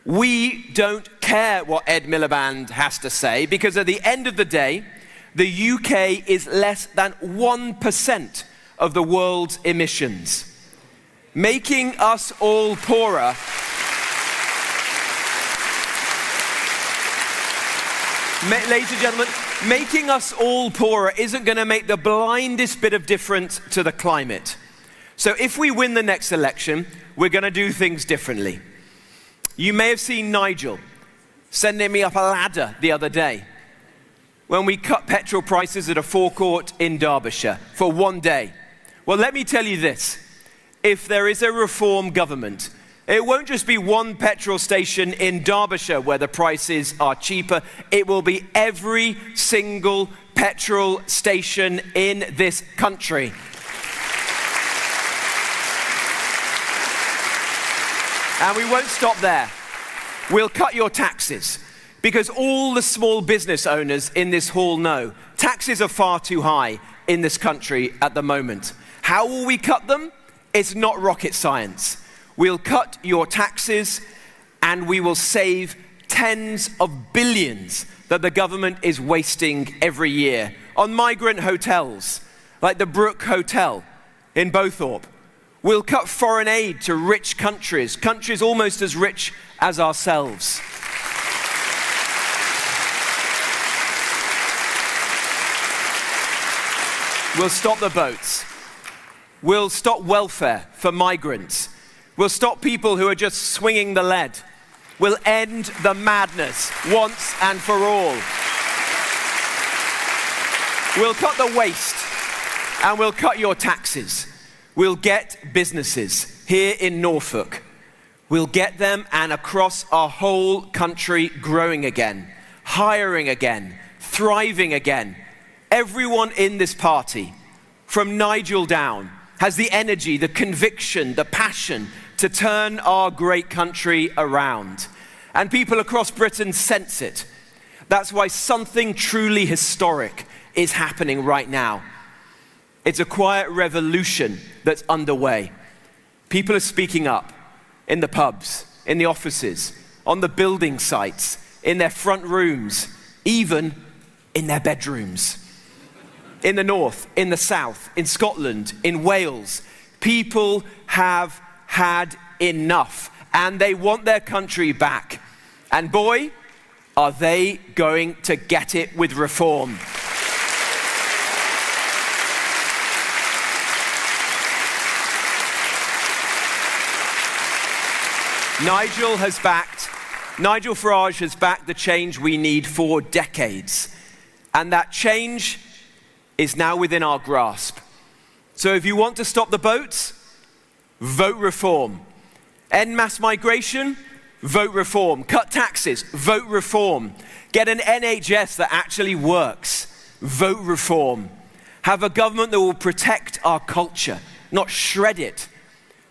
S15: We don't care what Ed Miliband has to say, because at the end of the day, the UK is less than 1% of the world's emissions. Making us all poorer ladies and gentlemen, making us all poorer isn't going to make the blindest bit of difference to the climate. So if we win the next election, we're going to do things differently. You may have seen Nigel sending me up a ladder the other day when we cut petrol prices at a forecourt in Derbyshire for 1 day. Well, let me tell you this. If there is a Reform government, it won't just be one petrol station in Derbyshire where the prices are cheaper. It will be every single petrol station in this country. And we won't stop there. We'll cut your taxes, because all the small business owners in this hall know taxes are far too high in this country at the moment. How will we cut them? It's not rocket science. We'll cut your taxes and we will save tens of billions that the government is wasting every year on migrant hotels, like the Brook Hotel in Bowthorpe. We'll cut foreign aid to rich countries, countries almost as rich as ourselves. We'll stop the boats. We'll stop welfare for migrants. We'll stop people who are just swinging the lead. We'll end the madness once and for all. We'll cut the waste and we'll cut your taxes. We'll get businesses here in Norfolk. We'll get them and across our whole country growing again, hiring again, thriving again. Everyone in this party, from Nigel down, has the energy, the conviction, the passion to turn our great country around. And people across Britain sense it. That's why something truly historic is happening right now. It's a quiet revolution that's underway. People are speaking up in the pubs, in the offices, on the building sites, in their front rooms, even in their bedrooms. In the north, in the south, in Scotland, in Wales, people have had enough and they want their country back. And boy, are they going to get it with reform. Nigel Farage has backed the change we need for decades. And that change is now within our grasp. So if you want to stop the boats, vote reform. End mass migration, vote reform. Cut taxes, vote reform. Get an NHS that actually works, vote reform. Have a government that will protect our culture, not shred it.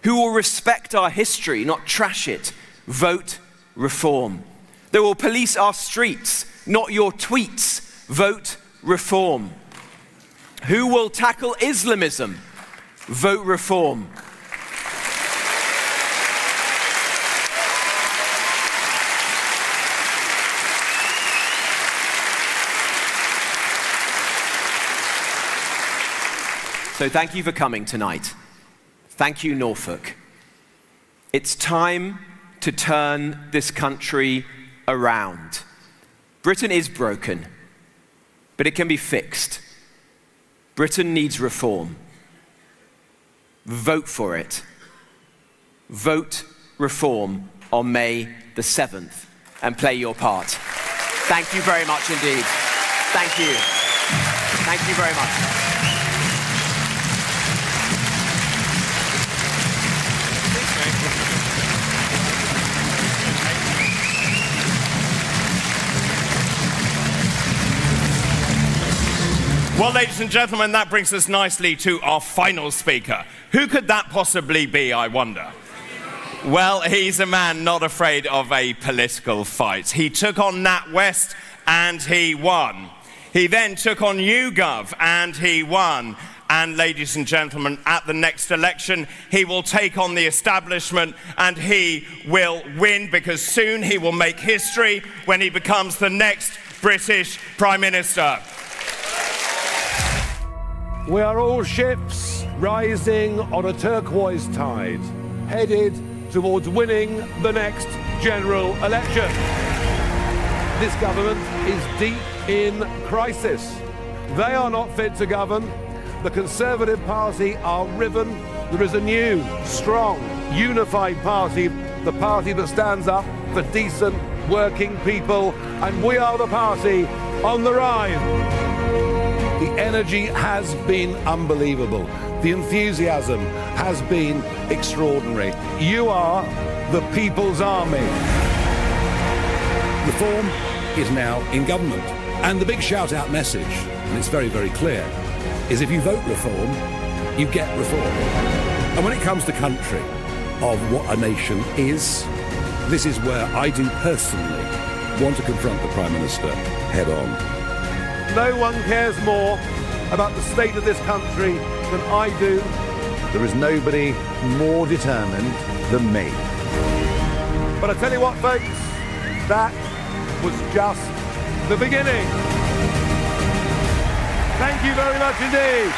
S15: Who will respect our history, not trash it, vote reform. That will police our streets, not your tweets, vote reform. Who will tackle Islamism, vote reform. So thank you for coming tonight. Thank you, Norfolk. It's time to turn this country around. Britain is broken, but it can be fixed. Britain needs reform. Vote for it. Vote reform on May the 7th and play your part. Thank you very much indeed. Thank you. Thank you very much.
S13: Well, ladies and gentlemen, that brings us nicely to our final speaker. Who could that possibly be, I wonder? Well, he's a man not afraid of a political fight. He took on Nat West and he won. He then took on YouGov and he won. And ladies and gentlemen, at the next election, he will take on the establishment and he will win, because soon he will make history when he becomes the next British Prime Minister.
S16: We are all ships rising on a turquoise tide, headed towards winning the next general election. This government is deep in crisis. They are not fit to govern. The Conservative Party are riven. There is a new, strong, unified party, the party that stands up for decent working people, and we are the party on the rise. The energy has been unbelievable. The enthusiasm has been extraordinary. You are the people's army.
S17: Reform is now in government. And the big shout-out message, and it's very, very clear, is if you vote reform, you get reform. And when it comes to country, of what a nation is, this is where I do personally want to confront the Prime Minister head on.
S16: No one cares more about the state of this country than I do.
S18: There is nobody more determined than me.
S16: But I tell you what, folks, that was just the beginning. Thank you very much indeed.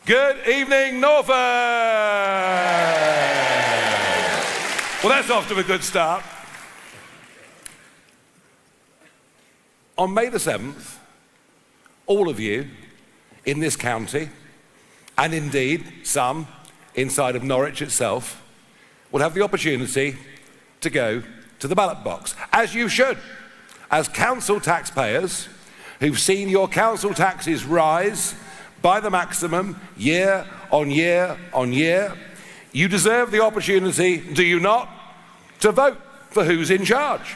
S16: Good evening, Norfolk! Well, that's off to a good start. On May the 7th, all of you in this county, and indeed some inside of Norwich itself, will have the opportunity to go to the ballot box, as you should, as council taxpayers who've seen your council taxes rise by the maximum year on year on year. You deserve the opportunity, do you not, to vote for who's in charge.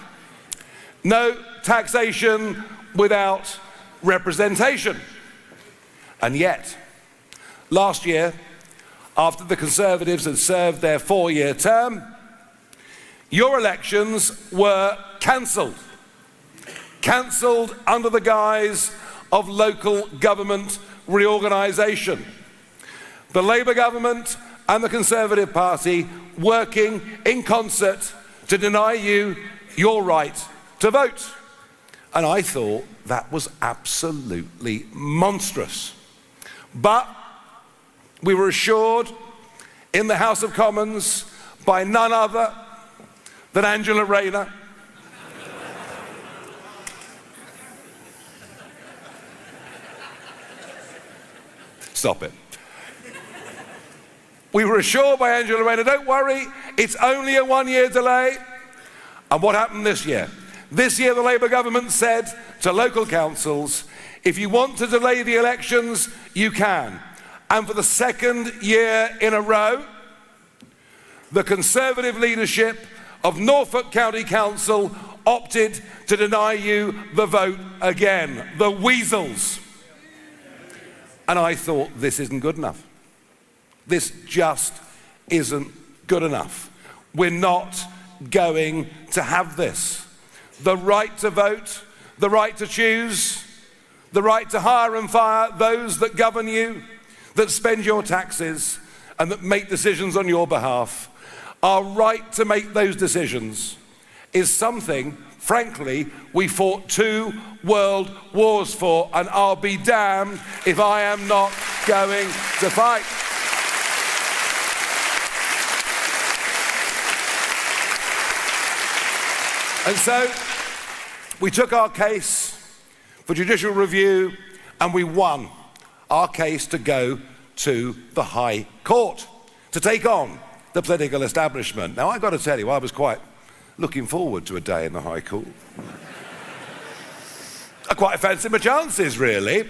S16: No taxation without representation. And yet, last year, after the Conservatives had served their 4-year term, your elections were cancelled. Cancelled under the guise of local government reorganisation. The Labour government and the Conservative Party working in concert to deny you your right to vote. And I thought that was absolutely monstrous. But we were assured in the House of Commons by none other than Angela Rayner, stop it. We were assured by Angela Rayner, don't worry, it's only a 1-year delay. And what happened this year? This year the Labour government said to local councils, if you want to delay the elections, you can. And for the 2nd year in a row, the Conservative leadership of Norfolk County Council opted to deny you the vote again. The weasels. And I thought, this isn't good enough. This just isn't good enough. We're not going to have this. The right to vote, the right to choose, the right to hire and fire those that govern you, that spend your taxes and that make decisions on your behalf. Our right to make those decisions is something, frankly, we fought 2 world wars for, and I'll be damned if I am not going to fight. And so we took our case for judicial review and we won our case to go to the High Court to take on the political establishment. Now, I've got to tell you, I was quite looking forward to a day in the High Court. I quite fancied my chances, really.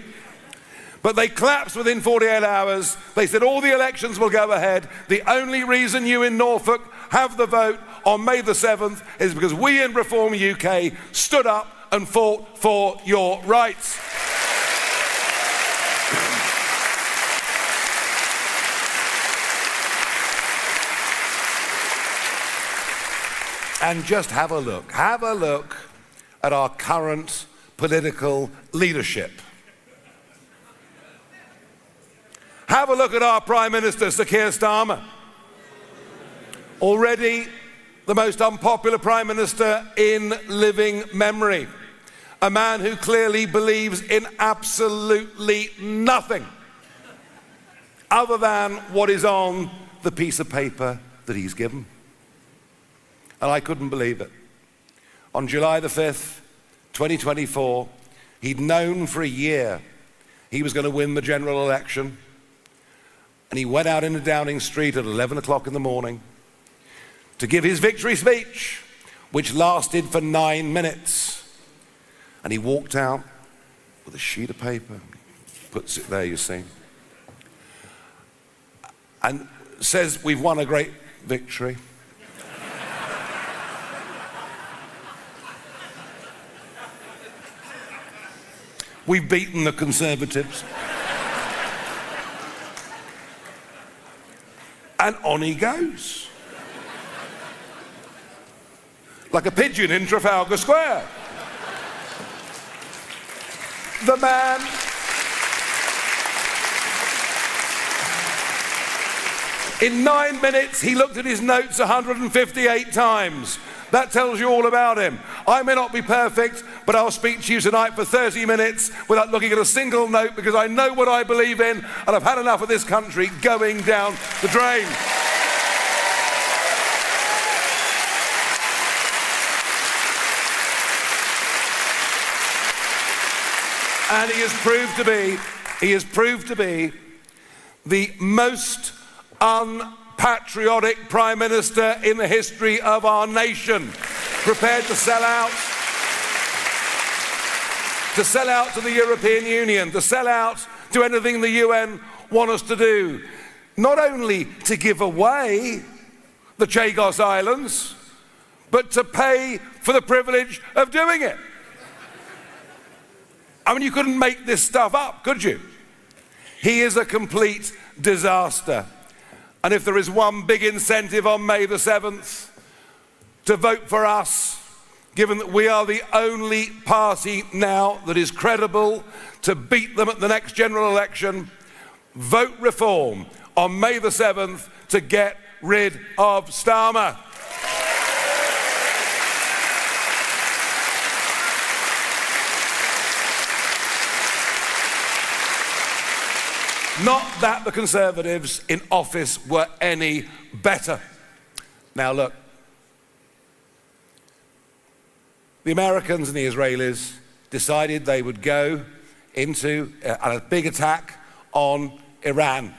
S16: But they collapsed within 48 hours. They said all the elections will go ahead. The only reason you in Norfolk have the vote on May the 7th is because we in Reform UK stood up and fought for your rights. And just have a look at our current political leadership. Have a look at our Prime Minister, Sir Keir Starmer. Already the most unpopular Prime Minister in living memory. A man who clearly believes in absolutely nothing other than what is on the piece of paper that he's given. And I couldn't believe it. On July the 5th, 2024, he'd known for a year he was going to win the general election. And he went out into Downing Street at 11 o'clock in the morning to give his victory speech, which lasted for 9 minutes. And he walked out with a sheet of paper, puts it there, you see, and says, we've won a great victory. We've beaten the Conservatives. And on he goes. Like a pigeon in Trafalgar Square. The man in 9 minutes, he looked at his notes 158 times. That tells you all about him. I may not be perfect, but I'll speak to you tonight for 30 minutes without looking at a single note, because I know what I believe in, and I've had enough of this country going down the drain. And he has proved to be the most unpatriotic Prime Minister in the history of our nation, prepared to sell out to the European Union, to sell out to anything the UN want us to do. Not only to give away the Chagos Islands, but to pay for the privilege of doing it. I mean, you couldn't make this stuff up, could you? He is a complete disaster. And if there is one big incentive on May the 7th to vote for us, given that we are the only party now that is credible to beat them at the next general election, vote Reform on May the 7th to get rid of Starmer. Not that the Conservatives in office were any better. Now look, the Americans and the Israelis decided they would go into a big attack on Iran.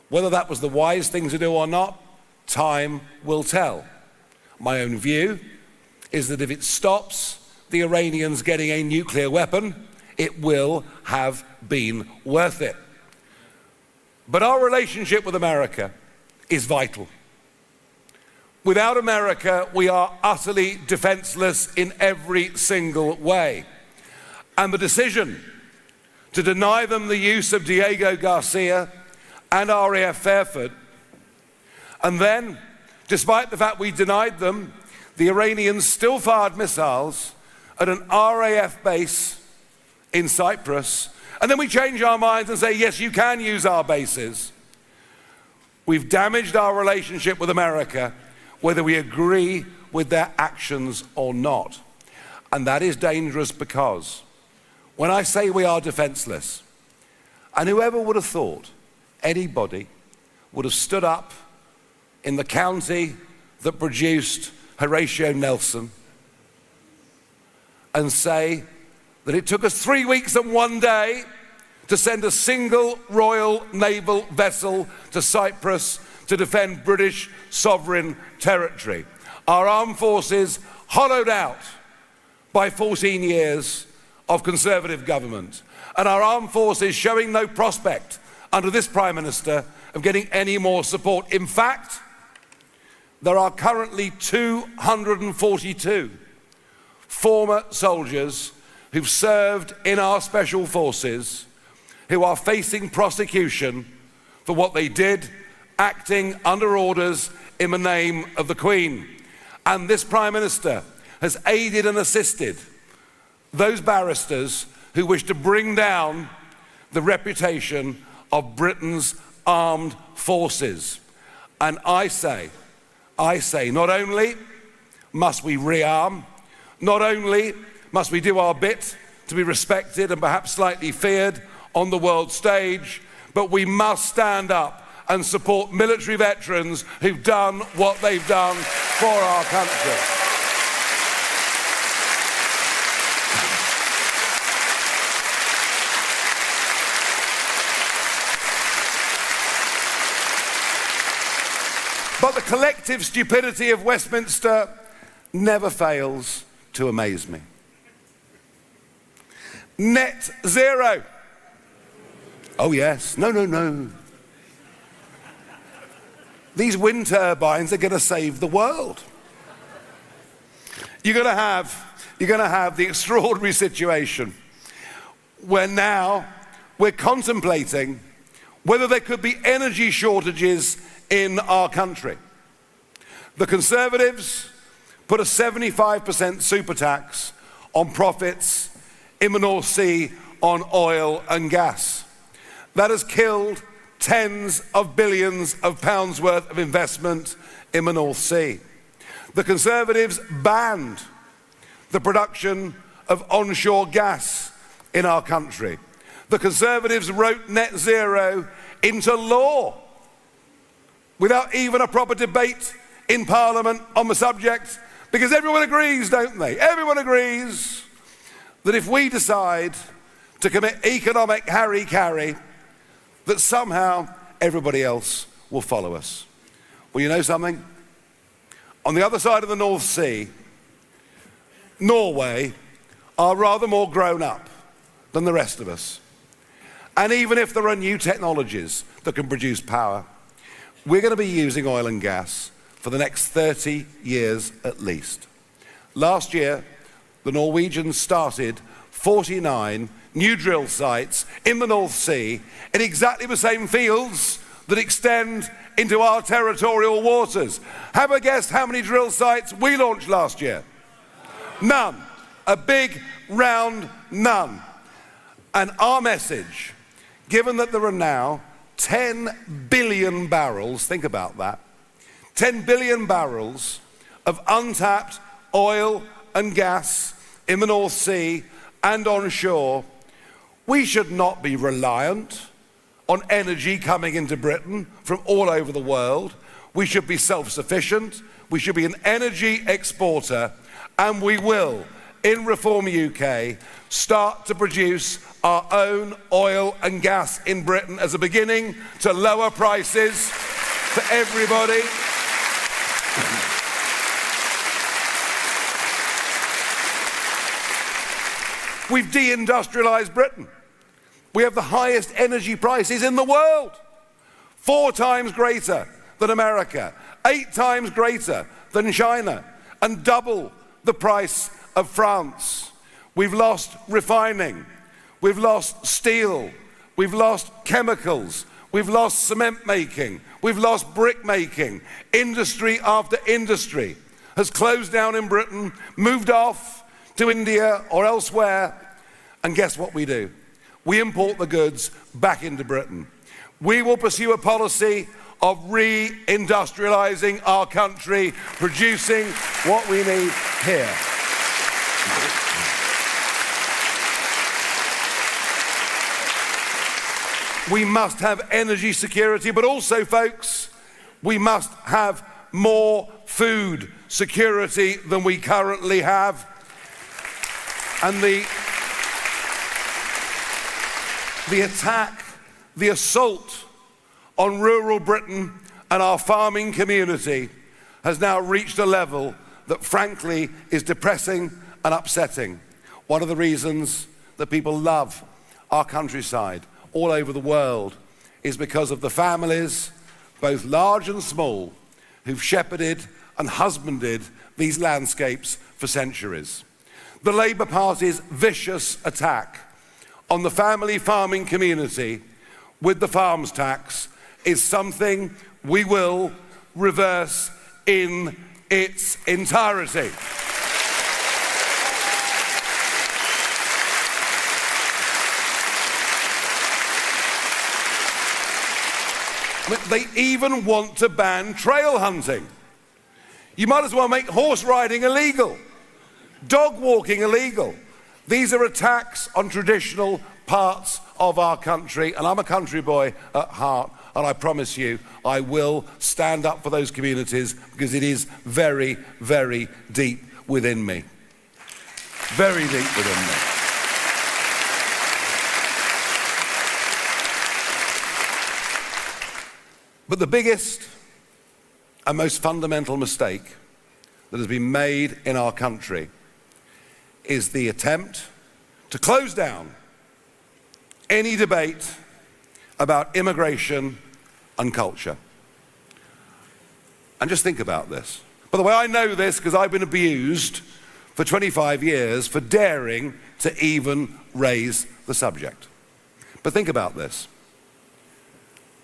S16: Whether that was the wise thing to do or not, time will tell. My own view is that if it stops the Iranians getting a nuclear weapon, it will have been worth it. But our relationship with America is vital. Without America, we are utterly defenseless in every single way. And the decision to deny them the use of Diego Garcia and RAF Fairford, and then, despite the fact we denied them, the Iranians still fired missiles at an RAF base in Cyprus, and then we change our minds and say, yes, you can use our bases. We've damaged our relationship with America, whether we agree with their actions or not. And that is dangerous, because when I say we are defenseless, and whoever would have thought anybody would have stood up in the county that produced Horatio Nelson and say that it took us 3 weeks and 1 day to send a single Royal Naval vessel to Cyprus to defend British sovereign territory. Our armed forces hollowed out by 14 years of Conservative government, and our armed forces showing no prospect under this Prime Minister of getting any more support. In fact, there are currently 242 former soldiers who've served in our special forces who are facing prosecution for what they did, acting under orders in the name of the Queen. And this Prime Minister has aided and assisted those barristers who wish to bring down the reputation of Britain's armed forces. And I say, not only must we rearm, not only must we do our bit to be respected and perhaps slightly feared on the world stage, but we must stand up and support military veterans who've done what they've done for our country. But the collective stupidity of Westminster never fails to amaze me. Net zero. Oh yes, no. These wind turbines are going to save the world. You're going to have the extraordinary situation where now we're contemplating whether there could be energy shortages in our country. The Conservatives put a 75% super tax on profits in the North Sea on oil and gas. That has killed tens of billions of pounds worth of investment in the North Sea. The Conservatives banned the production
S17: of onshore gas in our country. The Conservatives wrote net zero into law without even a proper debate in Parliament on the subject, because everyone agrees, don't they? Everyone agrees that if we decide to commit economic harry-carry, that somehow everybody else will follow us. Well, you know something? On the other side of the North Sea, Norway are rather more grown up than the rest of us. And even if there are new technologies that can produce power, we're going to be using oil and gas for the next 30 years at least. Last year, the Norwegians started 49 new drill sites in the North Sea in exactly the same fields that extend into our territorial waters. Have a guess how many drill sites we launched last year? None. A big round none. And our message, given that there are now 10 billion barrels, think about that, 10 billion barrels of untapped oil and gas in the North Sea and onshore, we should not be reliant on energy coming into Britain from all over the world. We should be self-sufficient, we should be an energy exporter, and we will, in Reform UK, start to produce our own oil and gas in Britain as a beginning to lower prices for everybody. We've deindustrialized Britain. We have the highest energy prices in the world, 4 times greater than America, 8 times greater than China, and double the price of France. We've lost refining, we've lost steel, we've lost chemicals, we've lost cement making, we've lost brick making. Industry after industry has closed down in Britain, moved off to India or elsewhere, and guess what we do? We import the goods back into Britain. We will pursue a policy of re-industrializing our country, producing what we need here. We must have energy security, but also, folks, we must have more food security than we currently have. And the attack, the assault on rural Britain and our farming community has now reached a level that frankly is depressing and upsetting. One of the reasons that people love our countryside all over the world is because of the families, both large and small, who've shepherded and husbanded these landscapes for centuries. The Labour Party's vicious attack on the family farming community with the farms tax is something we will reverse in its entirety. They even want to ban trail hunting. You might as well make horse riding illegal, dog walking illegal. These are attacks on traditional parts of our country, and I'm a country boy at heart, and I promise you I will stand up for those communities because it is very, very deep within me. Very deep within me. But the biggest and most fundamental mistake that has been made in our country is the attempt to close down any debate about immigration and culture. And just think about this. By the way, I know this because I've been abused for 25 years for daring to even raise the subject. But think about this.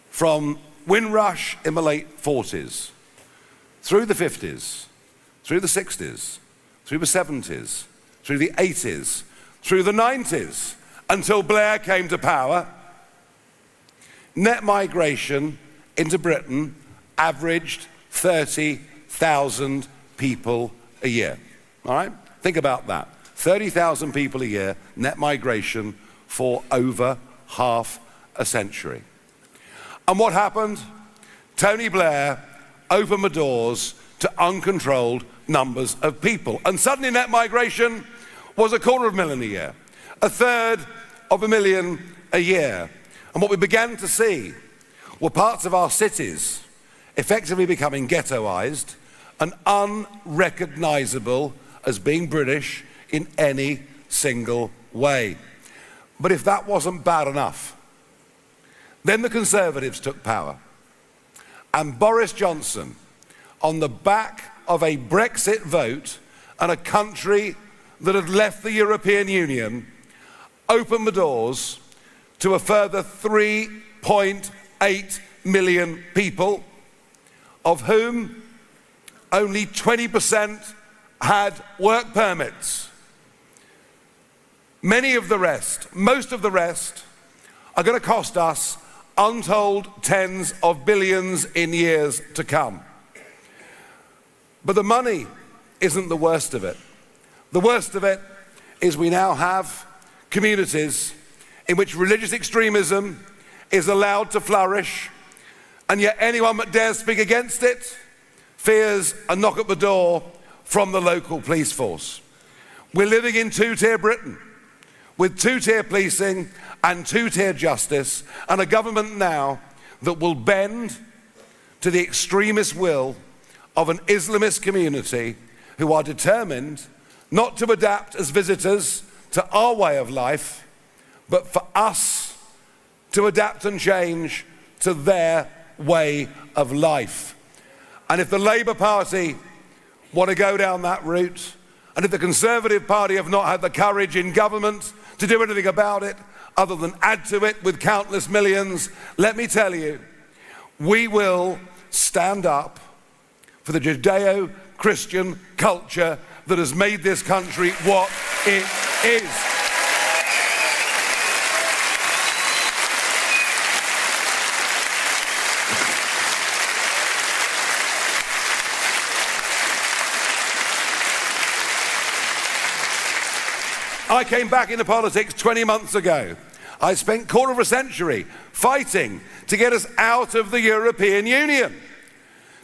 S17: From Windrush in the late 40s, through the 50s, through the 60s, through the 70s, through the 80s, through the 90s, until Blair came to power, net migration into Britain averaged 30,000 people a year. All right? Think about that. 30,000 people a year, net migration for over half a century. And what happened? Tony Blair opened the doors to uncontrolled numbers of people. And suddenly net migration was 250,000 a year, 1/3 a year. And what we began to see were parts of our cities effectively becoming ghettoized and unrecognizable as being British in any single way. But if that wasn't bad enough, then the Conservatives took power. And Boris Johnson, on the back of a Brexit vote and a country that had left the European Union, opened the doors to a further 3.8 million people, of whom only 20% had work permits. Most of the rest are going to cost us untold tens of billions in years to come. But the money isn't the worst of it. The worst of it is we now have communities in which religious extremism is allowed to flourish, and yet anyone that dares speak against it fears a knock at the door from the local police force. We're living in two-tier Britain, with two-tier policing and two-tier justice, and a government now that will bend to the extremist will of an Islamist community who are determined not to adapt as visitors to our way of life, but for us to adapt and change to their way of life. And if the Labour Party want to go down that route, and if the Conservative Party have not had the courage in government to do anything about it, other than add to it with countless millions, let me tell you, we will stand up for the Judeo-Christian culture that has made this country what it is. I came back into politics 20 months ago. I spent a quarter of a century fighting to get us out of the European Union,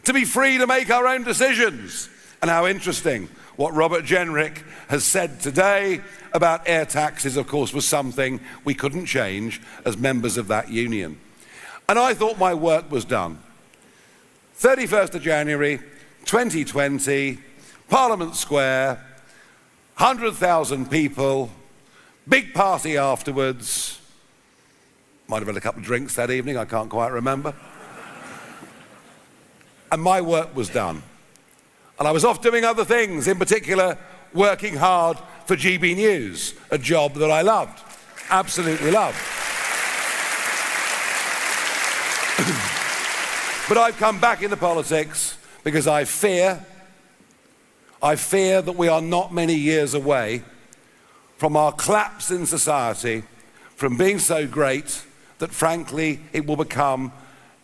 S17: to be free to make our own decisions. And how interesting what Robert Jenrick has said today about air taxes, of course, was something we couldn't change as members of that union. And I thought my work was done. 31st of January 2020, Parliament Square, 100,000 people, big party afterwards. Might have had a couple of drinks that evening, I can't quite remember. And my work was done. And I was off doing other things, in particular working hard for GB News, a job that I loved, absolutely loved. But I've come back into politics because I fear that we are not many years away from our collapse in society, from being so great that frankly it will become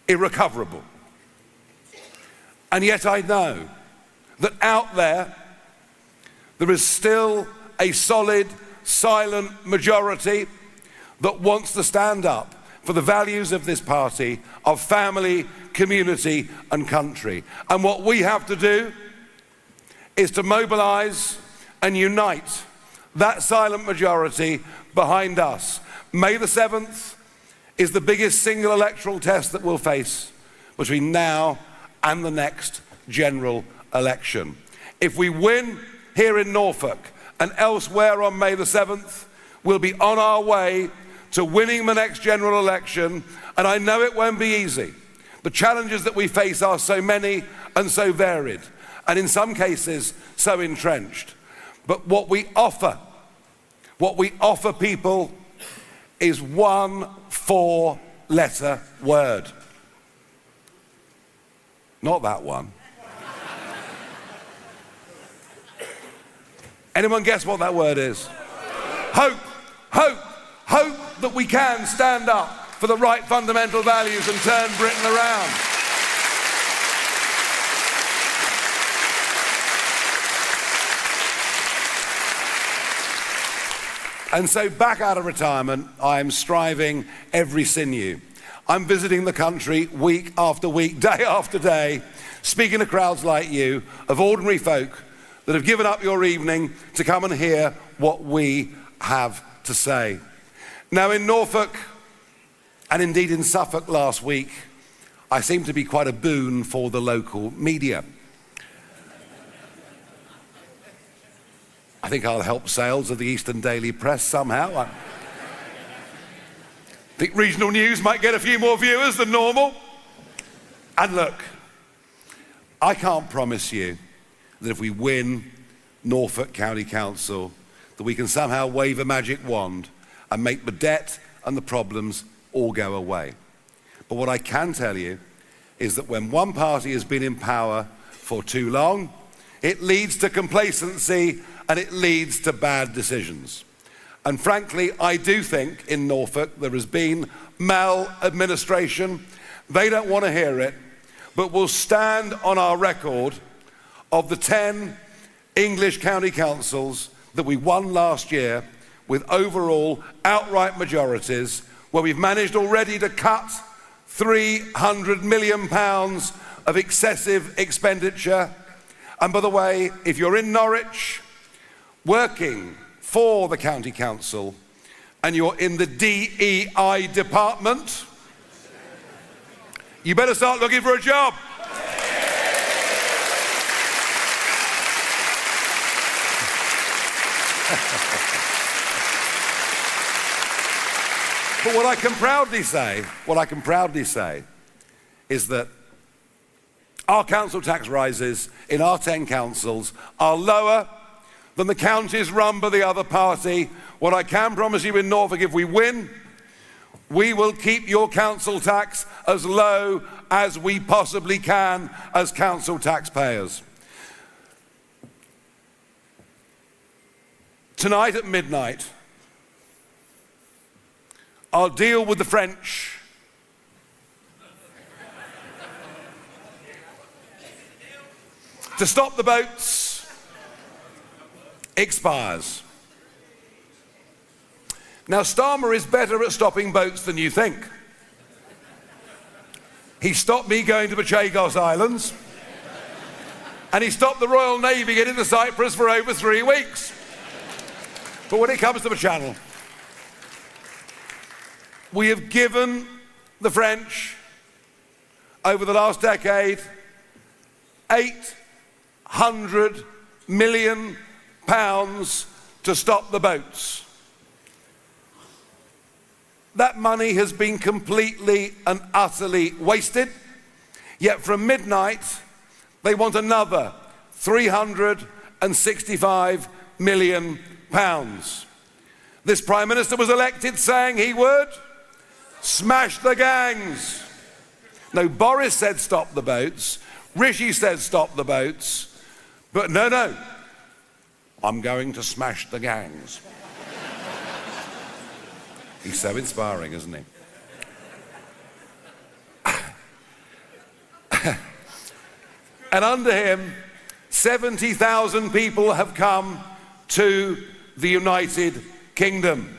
S17: irrecoverable. And yet I know that out there is still a solid, silent majority that wants to stand up for the values of this party, of family, community and country. And what we have to do is to mobilize and unite that silent majority behind us. May the 7th is the biggest single electoral test that we'll face between now and the next general election. If we win here in Norfolk and elsewhere on May the 7th, we'll be on our way to winning the next general election, and I know it won't be easy. The challenges that we face are so many and so varied, and in some cases so entrenched. But what we offer people is one 4-letter word. Not that one. Anyone guess what that word is? Hope, hope, hope that we can stand up for the right fundamental values and turn Britain around. And so back out of retirement, I am striving every sinew. I'm visiting the country week after week, day after day, speaking to crowds like you, of ordinary folk that have given up your evening to come and hear what we have to say. Now in Norfolk, and indeed in Suffolk last week, I seem to be quite a boon for the local media. I think I'll help sales of the Eastern Daily Press somehow. I think regional news might get a few more viewers than normal. And look, I can't promise you that if we win Norfolk County Council, that we can somehow wave a magic wand and make the debt and the problems all go away. But what I can tell you is that when one party has been in power for too long, it leads to complacency and it leads to bad decisions. And frankly, I do think in Norfolk there has been maladministration. They don't want to hear it, but we'll stand on our record of the 10 English county councils that we won last year with overall outright majorities, where we've managed already to cut £300 million of excessive expenditure. And by the way, if you're in Norwich, working for the county council, and you're in the DEI department, you better start looking for a job. But what I can proudly say is that our council tax rises in our 10 councils are lower than the counties run by the other party. What I can promise you in Norfolk, if we win, we will keep your council tax as low as we possibly can as council taxpayers. Tonight at midnight, I'll deal with the French to stop the boats expires. Now, Starmer is better at stopping boats than you think. He stopped me going to the Chagos Islands, and he stopped the Royal Navy getting to Cyprus for over 3 weeks. But when it comes to the Channel, we have given the French, over the last decade, £800 million to stop the boats. That money has been completely and utterly wasted, yet from midnight they want another £365 million. This Prime Minister was elected saying he would smash the gangs. No, Boris said stop the boats, Rishi said stop the boats, but no, I'm going to smash the gangs. He's so inspiring, isn't he? And under him, 70,000 people have come to the United Kingdom.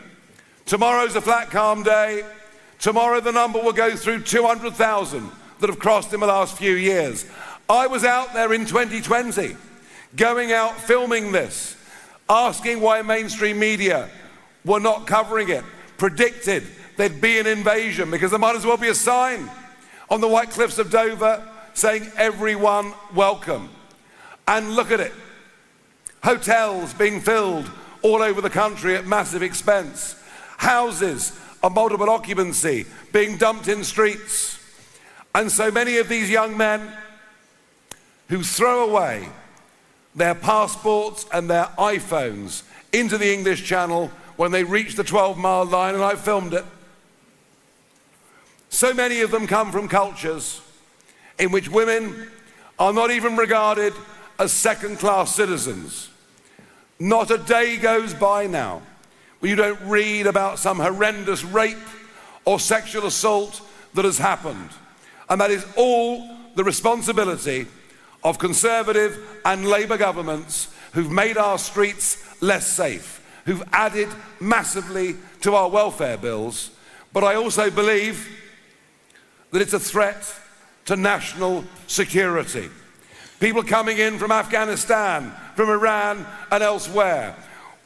S17: Tomorrow's a flat, calm day. Tomorrow the number will go through 200,000 that have crossed in the last few years. I was out there in 2020, going out filming this, asking why mainstream media were not covering it, predicted there'd be an invasion because there might as well be a sign on the White Cliffs of Dover saying everyone welcome. And look at it. Hotels being filled all over the country at massive expense. Houses of multiple occupancy being dumped in streets. And so many of these young men who throw away their passports and their iPhones into the English Channel when they reach the 12-mile line, and I filmed it. So many of them come from cultures in which women are not even regarded as second-class citizens. Not a day goes by now where you don't read about some horrendous rape or sexual assault that has happened. And that is all the responsibility of Conservative and Labour governments who've made our streets less safe, who've added massively to our welfare bills, but I also believe that it's a threat to national security. People coming in from Afghanistan, from Iran and elsewhere.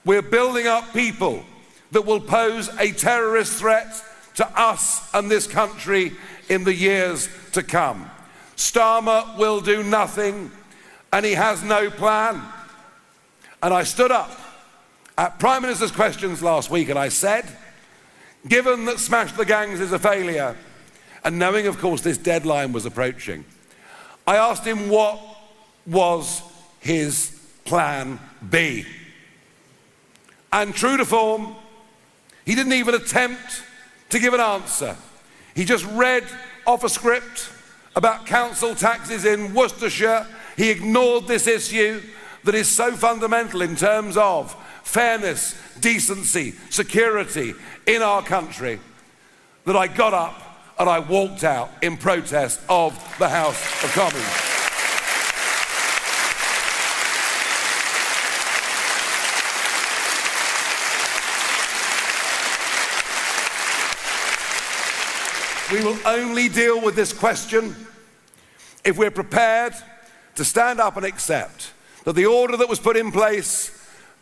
S17: We're building up people that will pose a terrorist threat to us and this country in the years to come. Starmer will do nothing, and he has no plan. And I stood up at Prime Minister's questions last week and I said, given that Smash the Gangs is a failure, and knowing, of course, this deadline was approaching, I asked him what was his plan B. And true to form, he didn't even attempt to give an answer. He just read off a script about council taxes in Worcestershire. He ignored this issue that is so fundamental in terms of fairness, decency, security in our country, that I got up and I walked out in protest of the House of Commons. We will only deal with this question if we're prepared to stand up and accept that the order that was put in place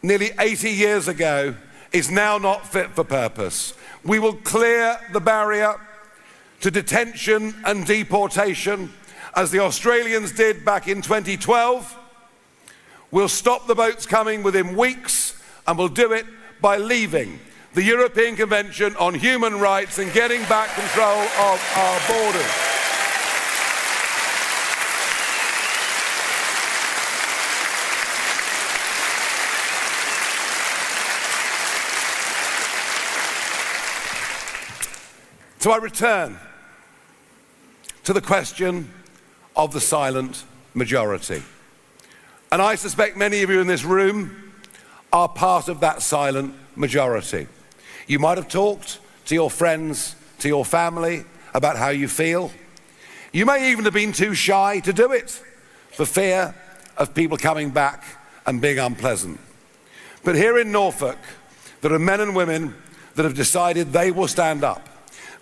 S17: nearly 80 years ago is now not fit for purpose. We will clear the barrier to detention and deportation, as the Australians did back in 2012. We'll stop the boats coming within weeks, and we'll do it by leaving the European Convention on Human Rights and getting back control of our borders. So I return to the question of the silent majority. And I suspect many of you in this room are part of that silent majority. You might have talked to your friends, to your family, about how you feel. You may even have been too shy to do it for fear of people coming back and being unpleasant. But here in Norfolk, there are men and women that have decided they will stand up.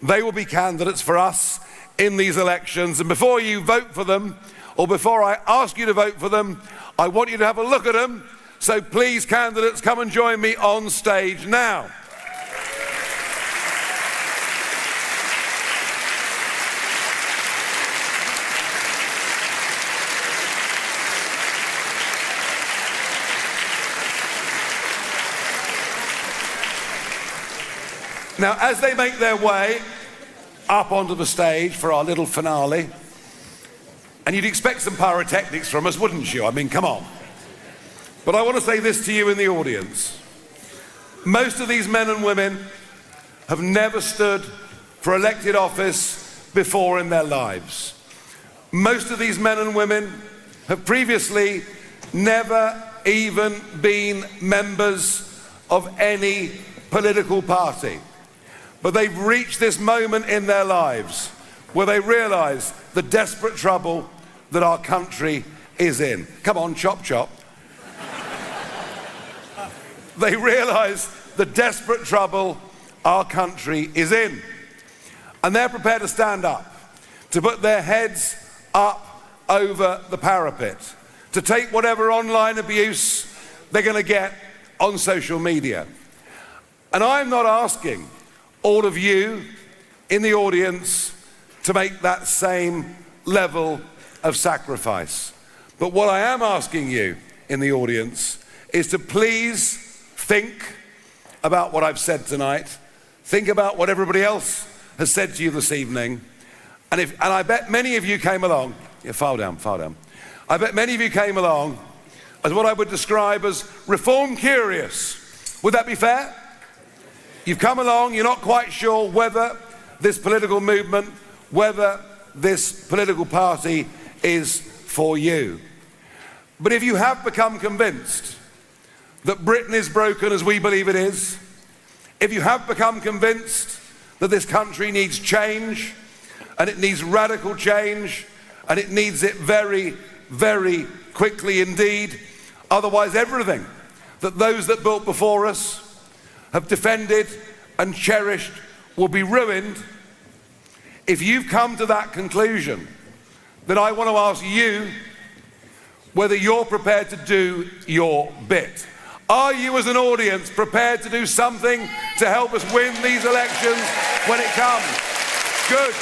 S17: They will be candidates for us in these elections. And before you vote for them, or before I ask you to vote for them, I want you to have a look at them. So please, candidates, come and join me on stage now. Now, as they make their way up onto the stage for our little finale, and you'd expect some pyrotechnics from us, wouldn't you? I mean, come on. But I want to say this to you in the audience. Most of these men and women have never stood for elected office before in their lives. Most of these men and women have previously never even been members of any political party. But they've reached this moment in their lives where they realise the desperate trouble that our country is in. Come on, chop, chop. They realise the desperate trouble our country is in. And they're prepared to stand up, to put their heads up over the parapet, to take whatever online abuse they're going to get on social media. And I'm not asking all of you in the audience to make that same level of sacrifice. But what I am asking you in the audience is to please think about what I've said tonight. Think about what everybody else has said to you this evening. And I bet many of you came along, file down. I bet many of you came along as what I would describe as reform curious. Would that be fair? You've come along, you're not quite sure whether this political movement, whether this political party is for you. But if you have become convinced that Britain is broken as we believe it is, if you have become convinced that this country needs change, and it needs radical change, and it needs it very, very quickly indeed, otherwise everything that those that built before us,
S16: have defended and cherished will be ruined, if you've come to that conclusion, then I want to ask you whether you're prepared to do your bit. Are you as an audience prepared to do something to help us win these elections when it comes? Good.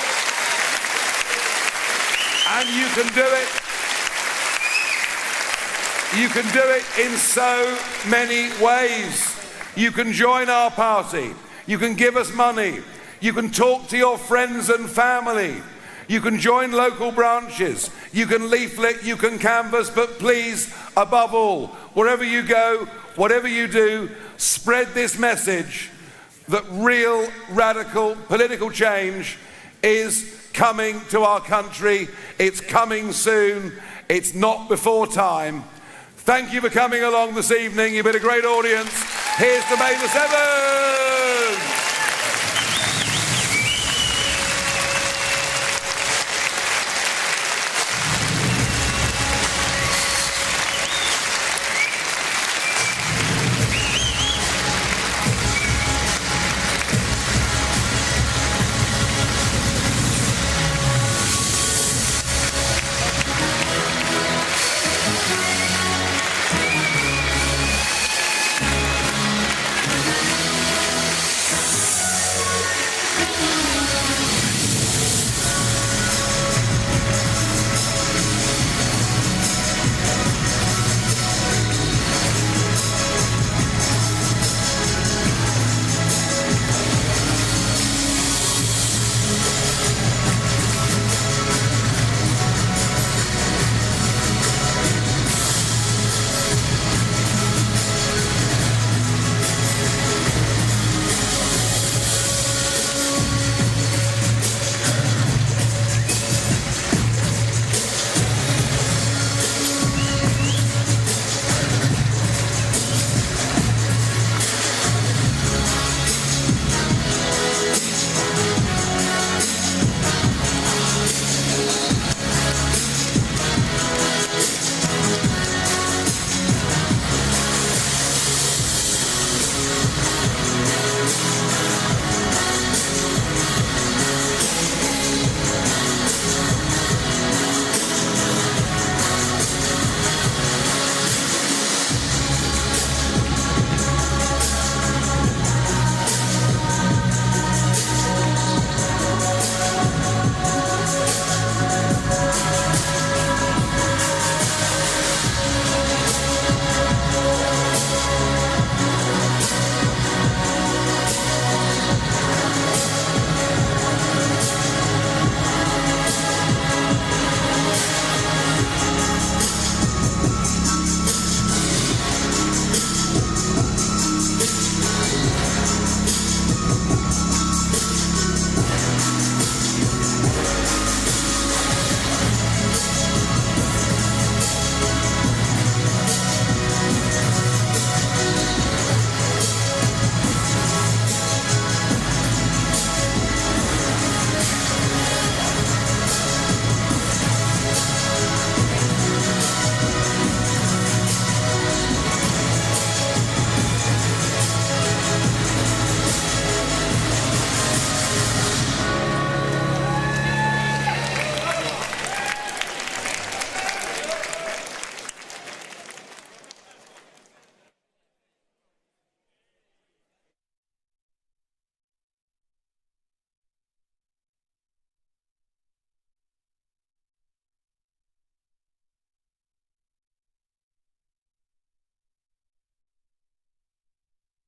S16: And you can do it. You can do it in so many ways. You can join our party. You can give us money. You can talk to your friends and family. You can join local branches. You can leaflet, you can canvass, but please, above all, wherever you go, whatever you do, spread this message that real, radical political change is coming to our country. It's coming soon. It's not before time. Thank you for coming along this evening. You've been a great audience. Here's to May the 7th.